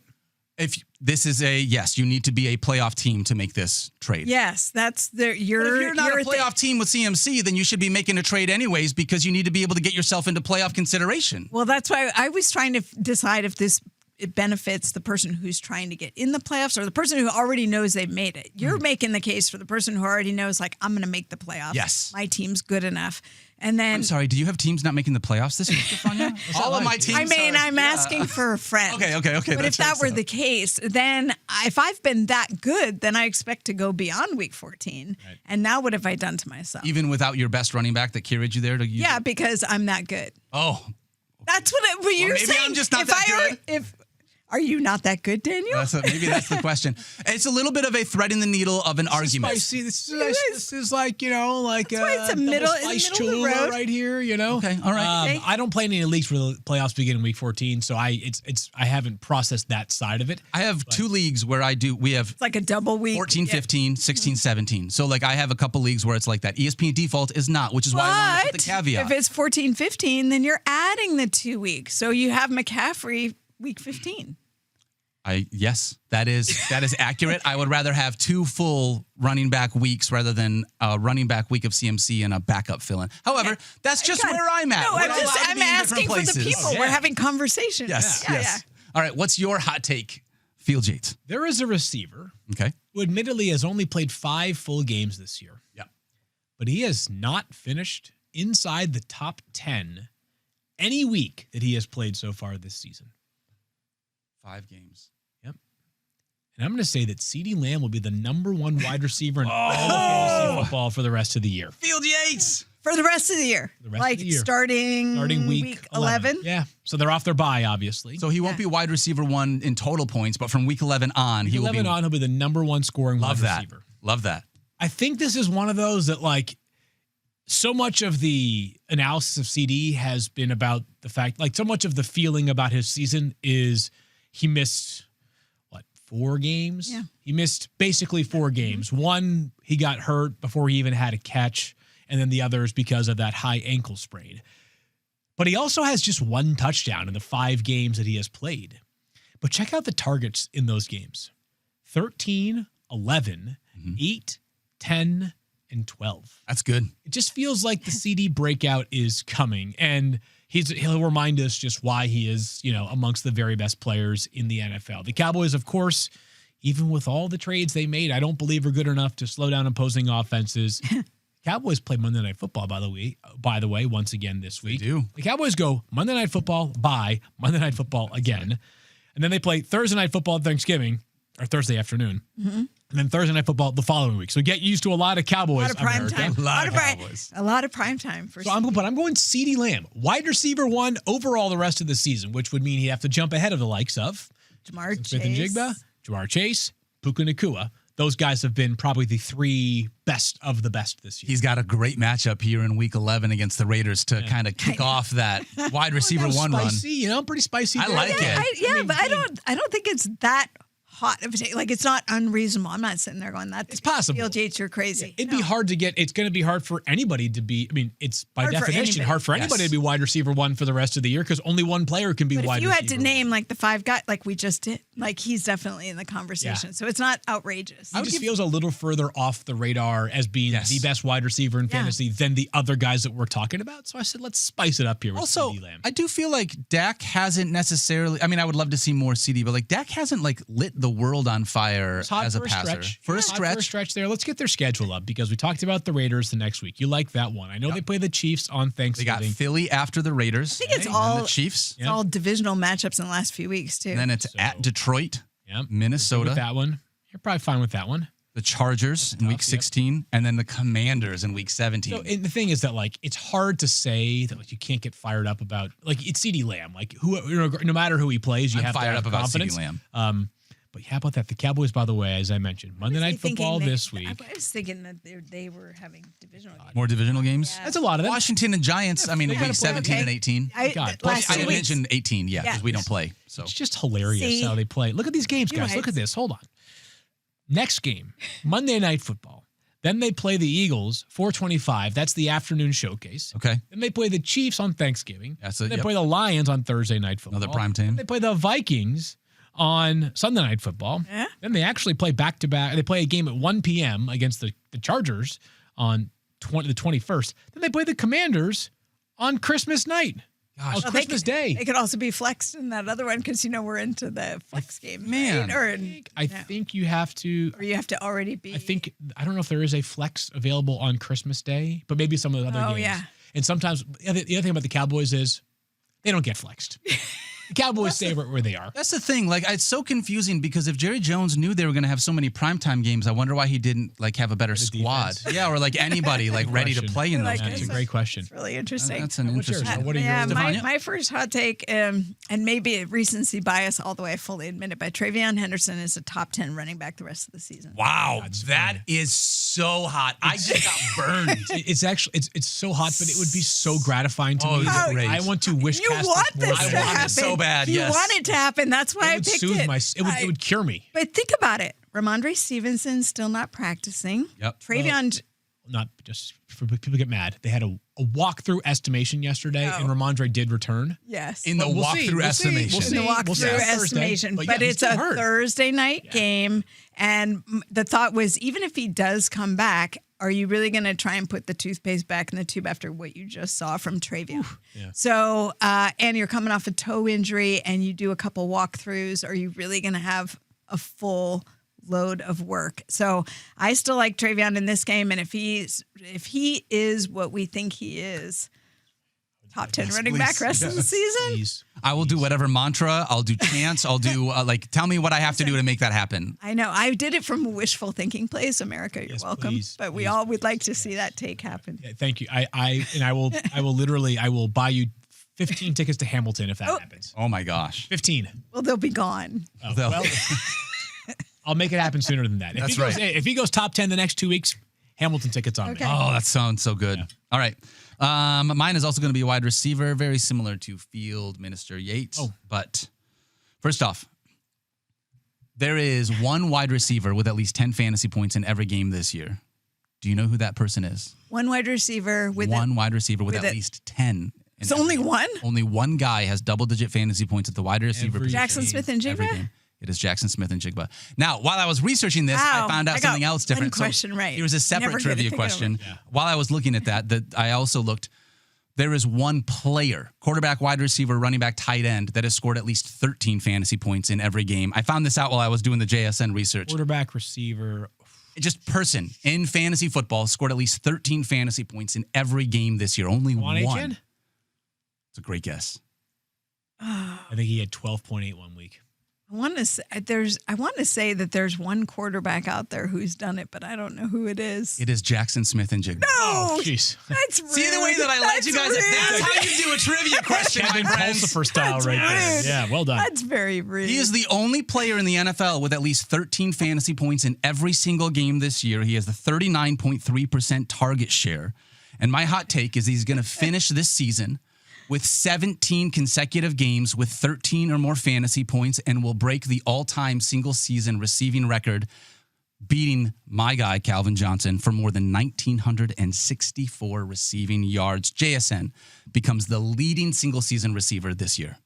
If this is yes, you need to be a playoff team to make this trade. Yes, that's the But if you're not a playoff team with CMC, then you should be making a trade anyways because you need to be able to get yourself into playoff consideration. Well, that's why I was trying to decide if it benefits the person who's trying to get in the playoffs or the person who already knows they've made it. You're making the case for the person who already knows, like, I'm going to make the playoffs. Yes. My team's good enough. And then I'm sorry, do you have teams not making the playoffs this year, Stephania? All of my teams. I'm asking for a friend. Okay. But if that were the case, then if I've been that good, then I expect to go beyond week 14. Right. And now what have I done to myself? Even without your best running back that carried you there to use? Yeah, because I'm that good. Oh. That's what you're maybe saying. I'm just not that good. Are you not that good, Daniel? Maybe that's the question. It's a little bit of a thread in the needle of an argument. Spicy. This is like, like that's why it's a middle of the road right here, Okay, all right. I don't play any leagues where the playoffs begin in week 14, so I haven't processed that side of it. I have 2 leagues where we have it's like a double week. 14, 15, 16, 17. So like I have a couple leagues where it's like that. ESPN default is not, which is why I wanted to put the caveat. If it's 14, 15, then you're adding the 2 weeks. So you have McCaffrey week 15. Yes, that is accurate. I would rather have 2 full running back weeks rather than a running back week of CMC and a backup fill-in. However, that's just where I'm at. No, We're I'm allowed to be in asking different for the places. people. We're having conversations. Yes. Yeah. All right, what's your hot take, Field Yates? There is a receiver Okay. who admittedly has only played 5 full games this year. Yeah. But he has not finished inside the top 10 any week that he has played so far this season. 5 games. And I'm going to say that CeeDee Lamb will be the number 1 wide receiver in all of fantasy football for the rest of the year. Field Yates. For the rest of the year. Starting week 11. Yeah. So they're off their bye, obviously. So he won't be wide receiver 1 in total points, but from week 11 on, he'll be the number 1 scoring wide receiver. Love that. I think this is one of those that, like, so much of the analysis of CD has been about the fact, like, so much of the feeling about his season is he missed 4 games. Yeah. He missed basically 4 games. One, he got hurt before he even had a catch, and then the other is because of that high ankle sprain. But he also has just 1 touchdown in the 5 games that he has played. But check out the targets in those games. 13, 11, 8, 10, and 12. That's good. It just feels like the CD breakout is coming, and he'll remind us just why he is, amongst the very best players in the NFL. The Cowboys, of course, even with all the trades they made, I don't believe are good enough to slow down opposing offenses. Cowboys play Monday Night Football, by the way, once again this week. They do. The Cowboys go Monday Night Football, bye, Monday Night Football again. And then they play Thursday Night Football Thanksgiving, or Thursday afternoon. Mm-hmm. And then Thursday Night Football the following week. So get used to a lot of Cowboys. A lot of prime time. A lot of Cowboys. A lot of prime time. I'm going CeeDee Lamb, wide receiver 1 overall the rest of the season, which would mean he'd have to jump ahead of the likes of Jamar Chase. Smith-Njigba, Jamar Chase, Puka Nacua. Those guys have been probably the 3 best of the best this year. He's got a great matchup here in week 11 against the Raiders to kind of kick off that wide receiver 1 spicy, run. Pretty spicy. I like it. But I don't think it's that hot of a take. Like, it's not unreasonable. I'm not sitting there going, it's possible. Field Yates, you're crazy. It'd be hard to get. It's going to be hard for anybody to be. I mean, it's by Hard for definition anybody. hard for anybody to be wide receiver 1 for the rest of the year because only 1 player can be But wide if you receiver. had to name like the 5 guys, like we just did, like he's definitely in the conversation. So it's not outrageous. He just feels a little further off the radar as being the best wide receiver in fantasy than the other guys that we're talking about. So I said, let's spice it up here with Also, CeeDee Lamb. I do feel like Dak hasn't necessarily. I mean, I would love to see more CD, but like Dak hasn't like lit the world on fire as a passer. For a stretch there. Let's get their schedule up because we talked about the Raiders the next week. You like that one. I know they play the Chiefs on They Thanksgiving. got Philly after the Raiders. I think it's and all the Chiefs. It's all divisional matchups in the last few weeks too. And then it's at Detroit, Minnesota. With that one. You're probably fine with that one. the Chargers in week 16, and then the Commanders in week 17. So, and the thing is that, like, it's hard to say that, like, you can't get fired up about, like, it's CeeDee Lamb. Like, no matter who he plays, you I'm have to fired have up about confidence. CeeDee Lamb. But how about that? The Cowboys, by the way, as I mentioned, Monday Night Football this week. I was thinking that they were having divisional games. More divisional games? That's a lot of them. Washington and Giants, I mean, they gotta week play. 17 and 18. God, last I 2 didn't weeks. mention 18, because we don't play. So It's just hilarious See? how they play. Look at these games, You're guys. right. Look at this. Hold on. Next game, Monday Night Football. Then they play the Eagles, 4:25. That's the afternoon showcase. Okay. Then they play the Chiefs on Thanksgiving. They Yep. play the Lions on Thursday Night Football. Another prime time. Then they play the Vikings on Sunday Night Football. Yeah. Then they actually play back-to-back. They play a game at 1 p.m. against the Chargers on the 21st. Then they play the Commanders on Christmas night. Gosh. On Christmas Day. They could also be flexed in that other one because we're into the flex game. Man. Right? I think you have to. Or you have to already be. I don't know if there is a flex available on Christmas Day, but maybe some of the other games. Yeah. And sometimes the other thing about the Cowboys is they don't get flexed. The Cowboys stay where they are. That's the thing. Like, it's so confusing because if Jerry Jones knew they were going to have so many primetime games, I wonder why he didn't, like, have a better squad. defense. Yeah, or, like, anybody, like, ready to play in those Like, That's games. a great question. It's really interesting. That's an What's yours? interesting What are yours? my first hot take, and maybe a recency bias, although I fully admit it, but Travion Henderson is a top 10 running back the rest of the season. Wow, That's that funny. is so hot. I just got burned. It's actually it's so hot, but it would be so gratifying to Oh, me. it's great. I want to wish You cast want more this than to one. want it happen. so bad, You yes. want it to happen. That's why I It would picked soothe it. it would cure me. But think about it. Ramondre Stevenson's still not practicing. Yep. Travion, Not just for people get mad. They had a walkthrough estimation yesterday, and Ramondre did return. yes. In the But we'll see. walkthrough We'll see. estimation. We'll in see. the walkthrough We'll see on Thursday. estimation, But but yeah, it's he's a still hurt. Thursday night game. And the thought was, even if he does come back, are you really going to try and put the toothpaste back in the tube after what you just saw from Travion? yeah. So, and you're coming off a toe injury and you do a couple walkthroughs, are you really going to have a full load of work? So I still like Travion in this game. And if he is what we think he is, top 10 running please. back rest of the season. Please. I will do whatever mantra. I'll do chants. I'll do, tell me what I have to do to make that happen. I know. I did it from a wishful thinking place. America, you're Yes, welcome. please, but we please, all would like to see that take happen. Yeah, thank you. I will buy you 15 tickets to Hamilton if that happens. Oh, my gosh. 15. Well, they'll be gone. Oh, They'll- well, I'll make it happen sooner than that. That's he goes, right. If he goes top 10 the next 2 weeks, Hamilton tickets on Okay. me. Oh, that sounds so good. Yeah. All right. Mine is also going to be a wide receiver, very similar to Field Minister Yates. Oh. But first off, there is one wide receiver with at least 10 fantasy points in every game this year. Do you know who that person is? One wide receiver with One wide receiver with with at a- least 10. It's only one? Only one guy has double-digit fantasy points at the wide receiver Every position. Jackson Smith and Every Jigba? game. It is Jackson Smith and Jigba. Now, while I was researching this, Wow, I found out I got something else one different. question right. Here was a separate Never get trivia to think of question. it. While I was looking at that I also looked. There is one player, quarterback, wide receiver, running back, tight end, that has scored at least 13 fantasy points in every game. I found this out while I was doing the JSN research. Quarterback, receiver. Just person in fantasy football scored at least 13 fantasy points in every game this year. Only Juan one. Achen? It's a great guess. I think he had 12.8 1 week. I want to say that there's one quarterback out there who's done it, but I don't know who it is. It is Jackson Smith and Jigba. Oh, jeez. that's rude. See the way that I led you guys? Rude. That's how you do a trivia question, my Kevin friends. Pulsifer style That's right there. rude. Yeah, well done. That's very rude. He is the only player in the NFL with at least 13 fantasy points in every single game this year. He has the 39.3% target share. And my hot take is he's going to finish this season with 17 consecutive games with 13 or more fantasy points and will break the all-time single-season receiving record, beating my guy, Calvin Johnson, for more than 1,964 receiving yards. JSN becomes the leading single-season receiver this year.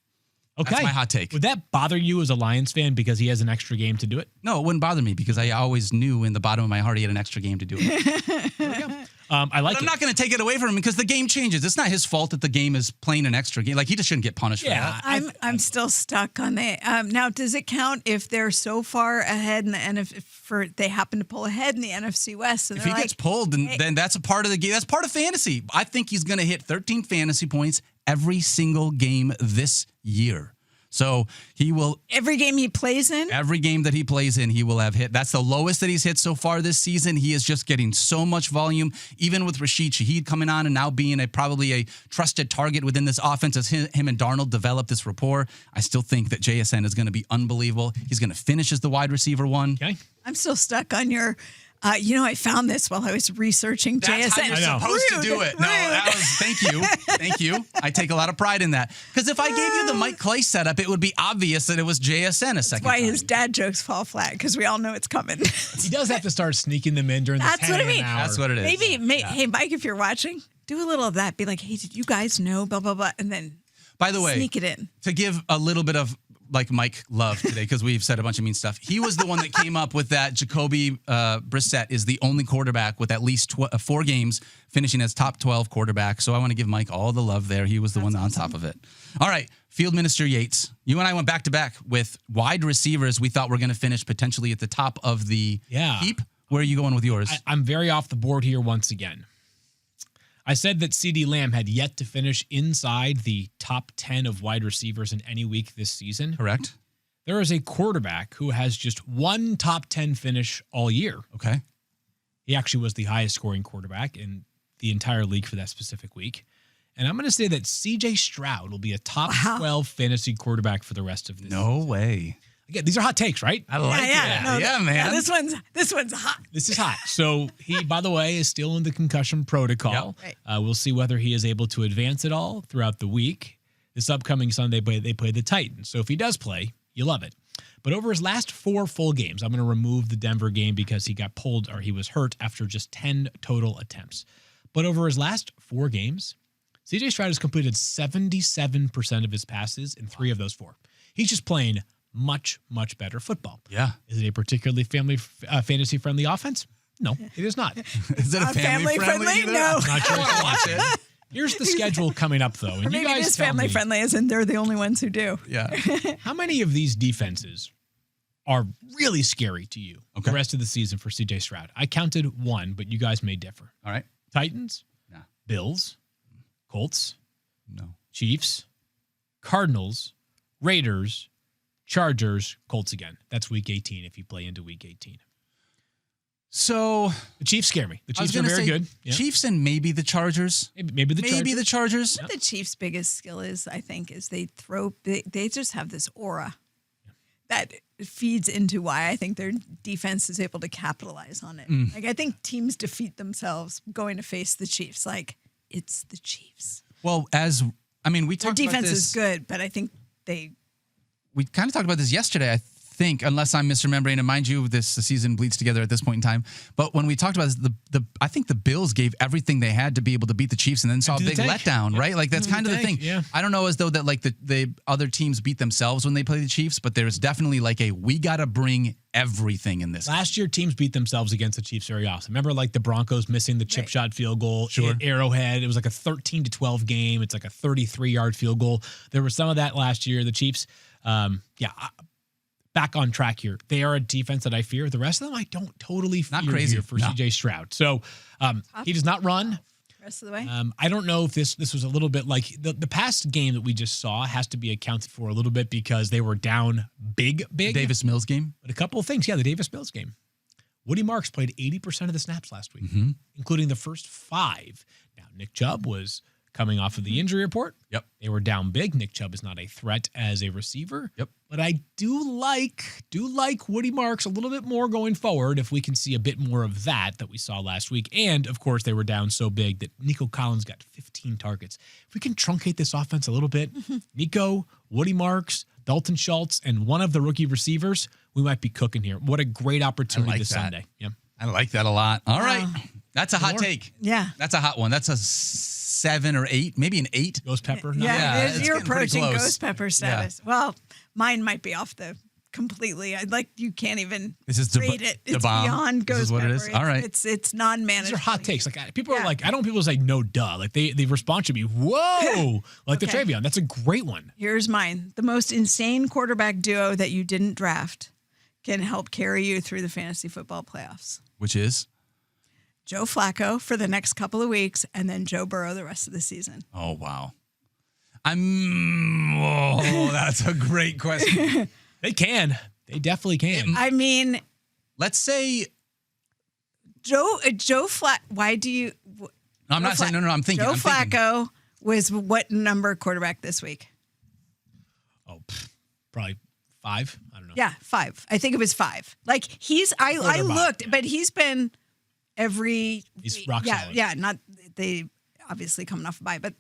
Okay. That's my hot take. Would that bother you as a Lions fan because he has an extra game to do it? No, it wouldn't bother me because I always knew in the bottom of my heart he had an extra game to do it. I like But I'm it. not going to take it away from him because the game changes. It's not his fault that the game is playing an extra game. Like, he just shouldn't get punished for that. I'm still stuck on it. Now, does it count if they're so far ahead in the NFC? They happen to pull ahead in the NFC West, and If they're he gets pulled, then that's a part of the game. That's part of fantasy. I think he's going to hit 13 fantasy points every single game this year. So he will Every game he plays in? Every game that he plays in, he will have hit. That's the lowest that he's hit so far this season. He is just getting so much volume, even with Rashid Shaheed coming on and now being probably a trusted target within this offense as him and Darnold develop this rapport. I still think that JSN is going to be unbelievable. He's going to finish as the wide receiver one. Okay. I'm still stuck on your, I found this while I was researching That's JSN. how you're supposed to do it. No, that was, thank you. Thank you. I take a lot of pride in that. Because if I gave you the Mike Clay setup, it would be obvious that it was JSN a second That's why time. his dad jokes fall flat, because we all know it's coming. He does have to start sneaking them in during the That's 10 what I mean. hour. That's what it is. Hey, Mike, if you're watching, do a little of that. Be like, hey, did you guys know, blah, blah, blah, and then By the way, sneak it in. to give a little bit of Mike love today, because we've said a bunch of mean stuff. He was the one that came up with that Jacoby Brissett is the only quarterback with at least 4 games finishing as top 12 quarterback. So I want to give Mike all the love there. He was the one on top of it. All right, Field Minister Yates. You and I went back to back with wide receivers. We thought we're going to finish potentially at the top of the heap. Where are you going with yours? I'm very off the board here once again. I said that CeeDee Lamb had yet to finish inside the top 10 of wide receivers in any week this season. Correct. There is a quarterback who has just one top 10 finish all year. Okay. He actually was the highest scoring quarterback in the entire league for that specific week. And I'm going to say that CJ Stroud will be a top 12 fantasy quarterback for the rest of this season. way. Again, these are hot takes, right? I like it. Man. Yeah, this one's hot. This is hot. So he, by the way, is still in the concussion protocol. Yep. Right. We'll see whether he is able to advance at all throughout the week. This upcoming Sunday, they play the Titans. So if he does play, you love it. But over his last 4 full games, I'm going to remove the Denver game because he got pulled or he was hurt after just 10 total attempts. But over his last 4 games, CJ Stroud has completed 77% of his passes in 3 of those 4. He's just playing much, much better football. Yeah. Is it a particularly fantasy-friendly offense? No, it is not. Is it a family friendly? No. Not sure. Watch it. Here's the schedule coming up, though. And Or maybe you guys it is tell family me, friendly, as in they're the only ones who do. Yeah. how many of these defenses are really scary to you the rest of the season for CJ Stroud? I counted 1, but you guys may differ. All right. Titans, No. Bills, Colts, No. Chiefs, Cardinals, Raiders, Chargers, Colts again. That's week 18 if you play into week 18. So The Chiefs scare me. The I was Chiefs are gonna very say good. Yeah. Chiefs and maybe the Chargers. Maybe the Chargers. Chargers. The Chiefs' biggest skill is, I think, is they just have this aura that feeds into why I think their defense is able to capitalize on it. Like, I think teams defeat themselves going to face the Chiefs. Like, it's the Chiefs. Well, we Their talked about defense this. is good, but I think We kind of talked about this yesterday, I think, unless I'm misremembering. And mind you, the season bleeds together at this point in time. But when we talked about this, I think the Bills gave everything they had to be able to beat the Chiefs, and then saw a big letdown, right? Like that's kind of the thing. Yeah. I don't know as though that like the other teams beat themselves when they play the Chiefs, but there's definitely like we got to bring everything in this. Last year, teams beat themselves against the Chiefs very often. Remember, like the Broncos missing the chip shot field goal at Arrowhead. It was like a 13-12 game. It's like a 33-yard field goal. There was some of that last year. The Chiefs, back on track here. They are a defense that I fear. The rest of them, I don't totally fear here for CJ Stroud. So he does not run. rest of the way. I don't know if this was a little bit like the past game that we just saw has to be accounted for a little bit because they were down big. The Davis Mills game. But a couple of things. Yeah, the Davis Mills game. Woody Marks played 80% of the snaps last week, including the first 5. Now, Nick Chubb was coming off of the injury report. Yep. They were down big. Nick Chubb is not a threat as a receiver. Yep. But I do like Woody Marks a little bit more going forward if we can see a bit more of that we saw last week. And, of course, they were down so big that Nico Collins got 15 targets. If we can truncate this offense a little bit, Nico, Woody Marks, Dalton Schultz, and one of the rookie receivers, we might be cooking here. What a great opportunity this Sunday. Yeah. I like that a lot. All right. That's a hot take. Yeah. That's a hot one. That's a 7 or 8, maybe an 8. Ghost pepper. Yeah, it's you're getting pretty approaching close. ghost pepper status. Well, mine might be off the completely. You can't even rate it. It's bomb. beyond This ghost is what pepper. it is? All right. It's non-manageable. These are hot takes. Like people are like, I don't want people to say no duh. Like the response should be, whoa, like the Okay. Travion. That's a great one. Here's mine. The most insane quarterback duo that you didn't draft can help carry you through the fantasy football playoffs. Which is? Joe Flacco for the next couple of weeks, and then Joe Burrow the rest of the season. Oh, wow. That's a great question. They can. They definitely can. I mean, Let's say Joe Flacco. Why do you? I'm not saying no. I'm thinking. Joe I'm thinking. Flacco was what number quarterback this week? Probably 5. I don't know. Yeah, 5. I think it was 5. Like I looked, but he's been every. He's rock solid. Yeah. Not they obviously coming off a bye, but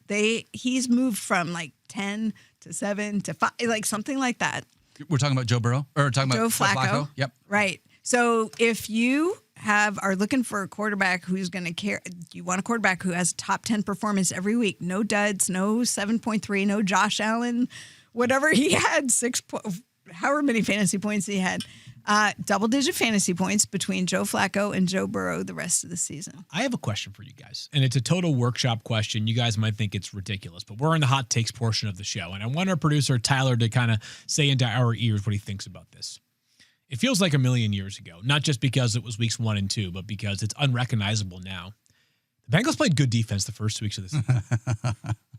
he's moved from like 10 to 7 to 5, like something like that. We're talking about Joe Burrow, or talking Joe about Flacco. Yep. Right. So if you are looking for a quarterback who's going to care, you want a quarterback who has top 10 performance every week. No duds, no 7.3, no Josh Allen, whatever he had, however many fantasy points he had. Double-digit fantasy points between Joe Flacco and Joe Burrow the rest of the season. I have a question for you guys, and it's a total workshop question. You guys might think it's ridiculous, but we're in the hot takes portion of the show, and I want our producer, Tyler, to kind of say into our ears what he thinks about this. It feels like a million years ago, not just because it was weeks 1 and 2, but because it's unrecognizable now. The Bengals played good defense the first 2 weeks of the season.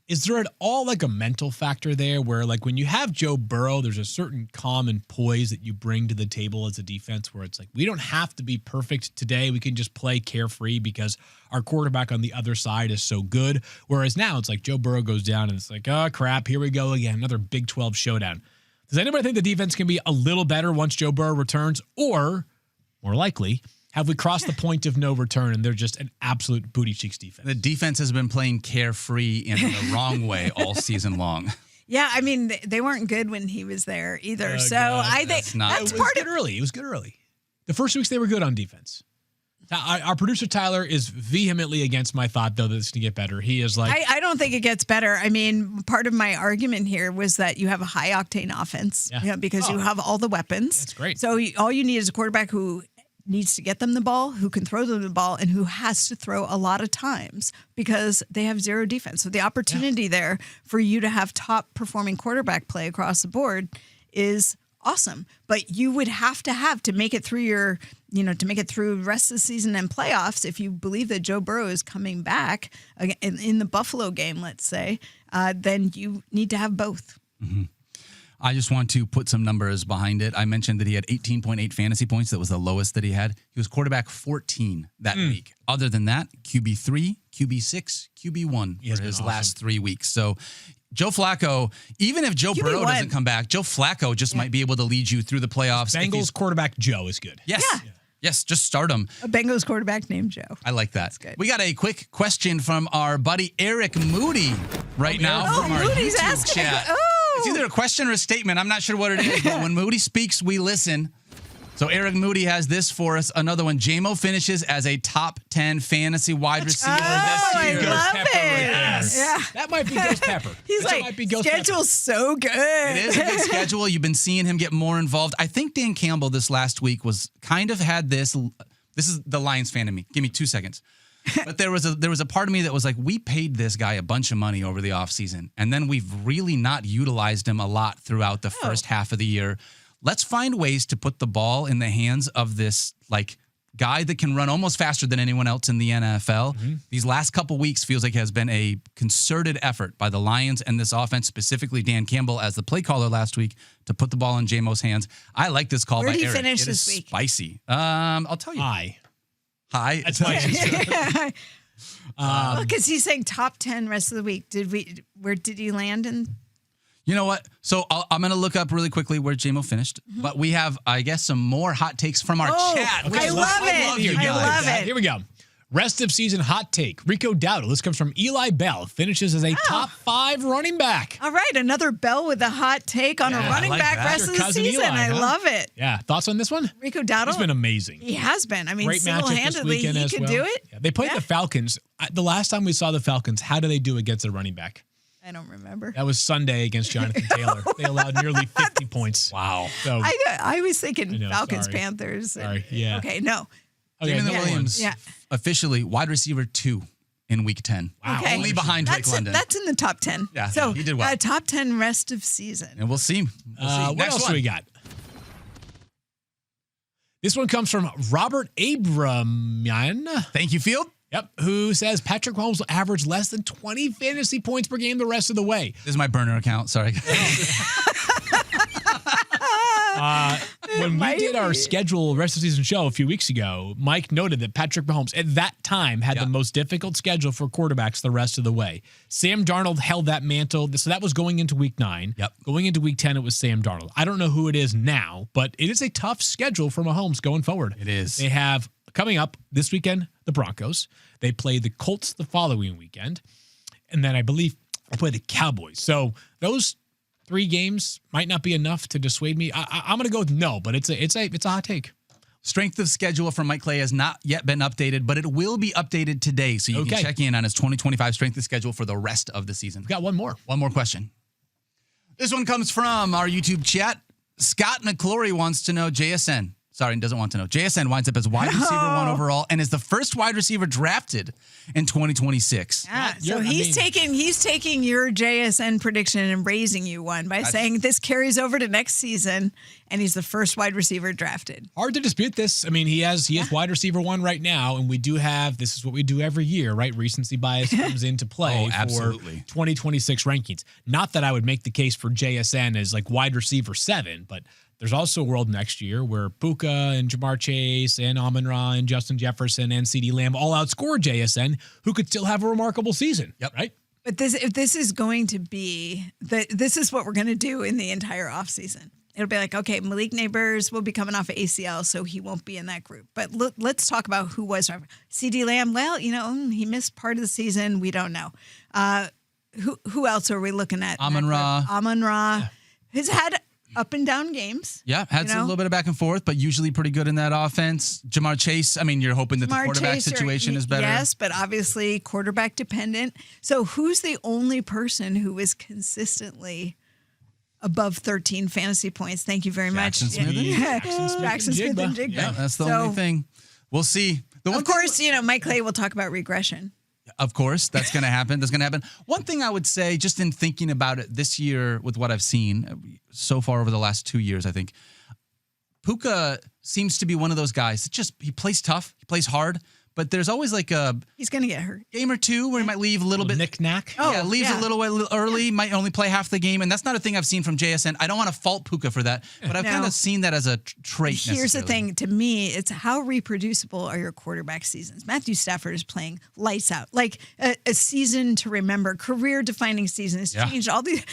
Is there at all like a mental factor there where like when you have Joe Burrow, there's a certain calm and poise that you bring to the table as a defense where it's like, we don't have to be perfect today. We can just play carefree because our quarterback on the other side is so good. Whereas now it's like Joe Burrow goes down and it's like, oh crap, here we go again. Another Big 12 showdown. Does anybody think the defense can be a little better once Joe Burrow returns, or more likely, have we crossed the point of no return and they're just an absolute booty cheeks defense? The defense has been playing carefree in the wrong way all season long. Yeah, I mean, they weren't good when he was there either. So God, I think that's part of early. It was good early. The first weeks they were good on defense. Our producer Tyler is vehemently against my thought, though, that it's going to get better. He is like, I don't think it gets better. I mean, part of my argument here was that you have a high octane offense, because you have all the weapons. That's great. So all you need is a quarterback who needs to get them the ball, who can throw them the ball, and who has to throw a lot of times because they have zero defense. So the opportunity there for you to have top performing quarterback play across the board is awesome. But you would have to make it through to make it through the rest of the season and playoffs. If you believe that Joe Burrow is coming back in the Buffalo game, let's say, then you need to have both. Mm-hmm. I just want to put some numbers behind it. I mentioned that he had 18.8 fantasy points. That was the lowest that he had. He was quarterback 14 that week. Other than that, QB3, QB6, QB1 for his last 3 weeks. So Joe Flacco, even if Joe Burrow doesn't come back, Joe Flacco just might be able to lead you through the playoffs. Bengals quarterback Joe is good. Yes. Yeah. Yes, just start him. A Bengals quarterback named Joe. I like that. That's good. We got a quick question from our buddy Eric Moody now from our Moody's YouTube asking. chat. Oh. It's either a question or a statement. I'm not sure what it is, but when Moody speaks, we listen. So Eric Moody has this for us. Another one. J-Mo finishes as a top 10 fantasy wide receiver this year. I love it. Yes. Yeah. That might be Ghost Pepper. He's That like, might be Ghost schedule's so good. It is a good schedule. You've been seeing him get more involved. I think Dan Campbell this last week was kind of had this. This is the Lions fan in me. Give me 2 seconds. But there was a part of me that was like, we paid this guy a bunch of money over the offseason, and then we've really not utilized him a lot throughout the first half of the year. Let's find ways to put the ball in the hands of this like guy that can run almost faster than anyone else in the NFL. Mm-hmm. These last couple weeks feels like has been a concerted effort by the Lions and this offense, specifically Dan Campbell as the play caller last week, to put the ball in J-Mo's hands. I like this call by Eric. Where did he finish it this is week? Spicy. I'll tell you. High. That's my answer. Because he's saying top 10 rest of the week. Where did he land in? You know what? So I'm going to look up really quickly where J-Mo finished. Mm-hmm. But we have, I guess, some more hot takes from our chat. Okay, I love it. I love it. Here we go. Rest of season hot take. Rico Dowdle. This comes from Eli Bell. Finishes as a top 5 running back. All right. Another Bell with a hot take on a running back rest of the season. Eli, I love it. Yeah. Thoughts on this one? Rico Dowdle. He's been amazing. He has been. I mean, great single-handedly, he could do it. Yeah, they played the Falcons. The last time we saw the Falcons, how do they do against a running back? I don't remember. That was Sunday against Jonathan Taylor. They allowed nearly 50 points. Wow. So I was thinking Falcons, sorry. Panthers. Sorry. Yeah. Okay, no. Okay, Damon Williams, officially wide receiver 2 in week 10. Wow. Okay. Only behind Drake London. That's in the top 10. Yeah, so he did well. Top 10 rest of season. And we'll see. What Next else one. do we got? This one comes from Robert Abramian. Thank you, Field. Yep. Who says Patrick Mahomes will average less than 20 fantasy points per game the rest of the way? This is my burner account. Sorry. When we did our schedule rest of season show a few weeks ago, Mike noted that Patrick Mahomes at that time had the most difficult schedule for quarterbacks the rest of the way. Sam Darnold held that mantle. So that was going into week 9. Yep. Going into week 10, it was Sam Darnold. I don't know who it is now, but it is a tough schedule for Mahomes going forward. It is. They have coming up this weekend, the Broncos. They play the Colts the following weekend. And then I believe they play the Cowboys. So those 3 games might not be enough to dissuade me. I'm going to go with no, but it's a hot take. Strength of schedule from Mike Clay has not yet been updated, but it will be updated today. So you can check in on his 2025 strength of schedule for the rest of the season. We've got one more. One more question. This one comes from our YouTube chat. Scott McClory wants to know JSN. Sorry, doesn't want to know. JSN winds up as wide receiver 1 overall and is the first wide receiver drafted in 2026. Yeah, so he's taking your JSN prediction and raising you one by saying this carries over to next season, and he's the first wide receiver drafted. Hard to dispute this. I mean, he is wide receiver 1 right now, and we do have, this is what we do every year, right? Recency bias comes into play for 2026 rankings. Not that I would make the case for JSN as like wide receiver 7, but there's also a world next year where Puka and Jamar Chase and Amon-Ra and Justin Jefferson and CeeDee Lamb all outscore JSN, who could still have a remarkable season. Yep. Right? But if this is going to be, this is what we're going to do in the entire offseason. It'll be like, okay, Malik Neighbors will be coming off of ACL, so he won't be in that group. But let's talk about who was. CeeDee Lamb, well, he missed part of the season. We don't know. Who else are we looking at? Amon-Ra. Amon-Ra has had up and down games. Yeah, had a little bit of back and forth, but usually pretty good in that offense. Jamar Chase, I mean, you're hoping that the quarterback situation is better. Yes, but obviously quarterback dependent. So who's the only person who is consistently above 13 fantasy points? Thank you very much. Jackson Smith and Jigba. Yeah, that's the only thing. We'll see. Of course, Mike Clay will talk about regression. Of course, that's going to happen. That's going to happen. One thing I would say, just in thinking about it this year with what I've seen so far over the last 2 years, I think Puka seems to be one of those guys that he plays tough, he plays hard, but there's always like he's going to get hurt. Game or two where he might leave a little bit. Knick-knack. Leaves a little early, might only play half the game. And that's not a thing I've seen from JSN. I don't want to fault Puka for that, but I've kind of seen that as a trait. Here's the thing. To me, it's how reproducible are your quarterback seasons. Matthew Stafford is playing lights out. Like a season to remember, career-defining season. It's changed all these.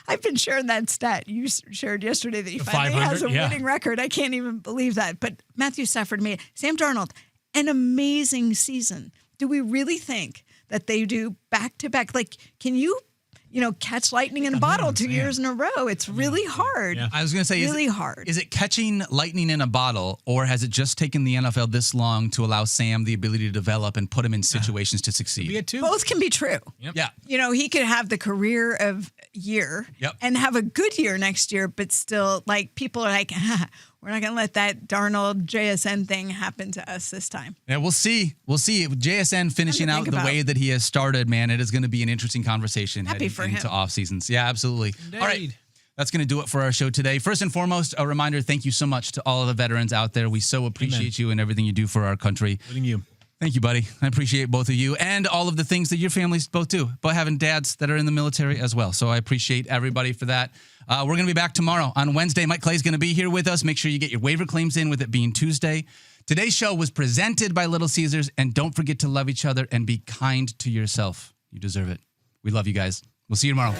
I've been sharing that stat you shared yesterday that he finally has a winning record. I can't even believe that. But Matthew Stafford made it. Sam Darnold, an amazing season. Do we really think that they do back-to-back? Like, can you catch lightning in a bottle 2 years in a row? It's really hard. I was going to say, hard. Is it catching lightning in a bottle, or has it just taken the NFL this long to allow Sam the ability to develop and put him in situations to succeed? Both can be true. Yep. Yeah. He could have the career of year and have a good year next year, but still, like, people are like, we're not going to let that Darnold JSN thing happen to us this time. Yeah, we'll see. With JSN finishing out the way that he has started, man, it is going to be an interesting conversation heading into off seasons. Yeah, absolutely. Indeed. All right. That's going to do it for our show today. First and foremost, a reminder, thank you so much to all of the veterans out there. We so appreciate you and everything you do for our country. Including you. Thank you, buddy. I appreciate both of you and all of the things that your families both do, but having dads that are in the military as well. So I appreciate everybody for that. We're going to be back tomorrow on Wednesday. Mike Clay's going to be here with us. Make sure you get your waiver claims in with it being Tuesday. Today's show was presented by Little Caesars, and don't forget to love each other and be kind to yourself. You deserve it. We love you guys. We'll see you tomorrow.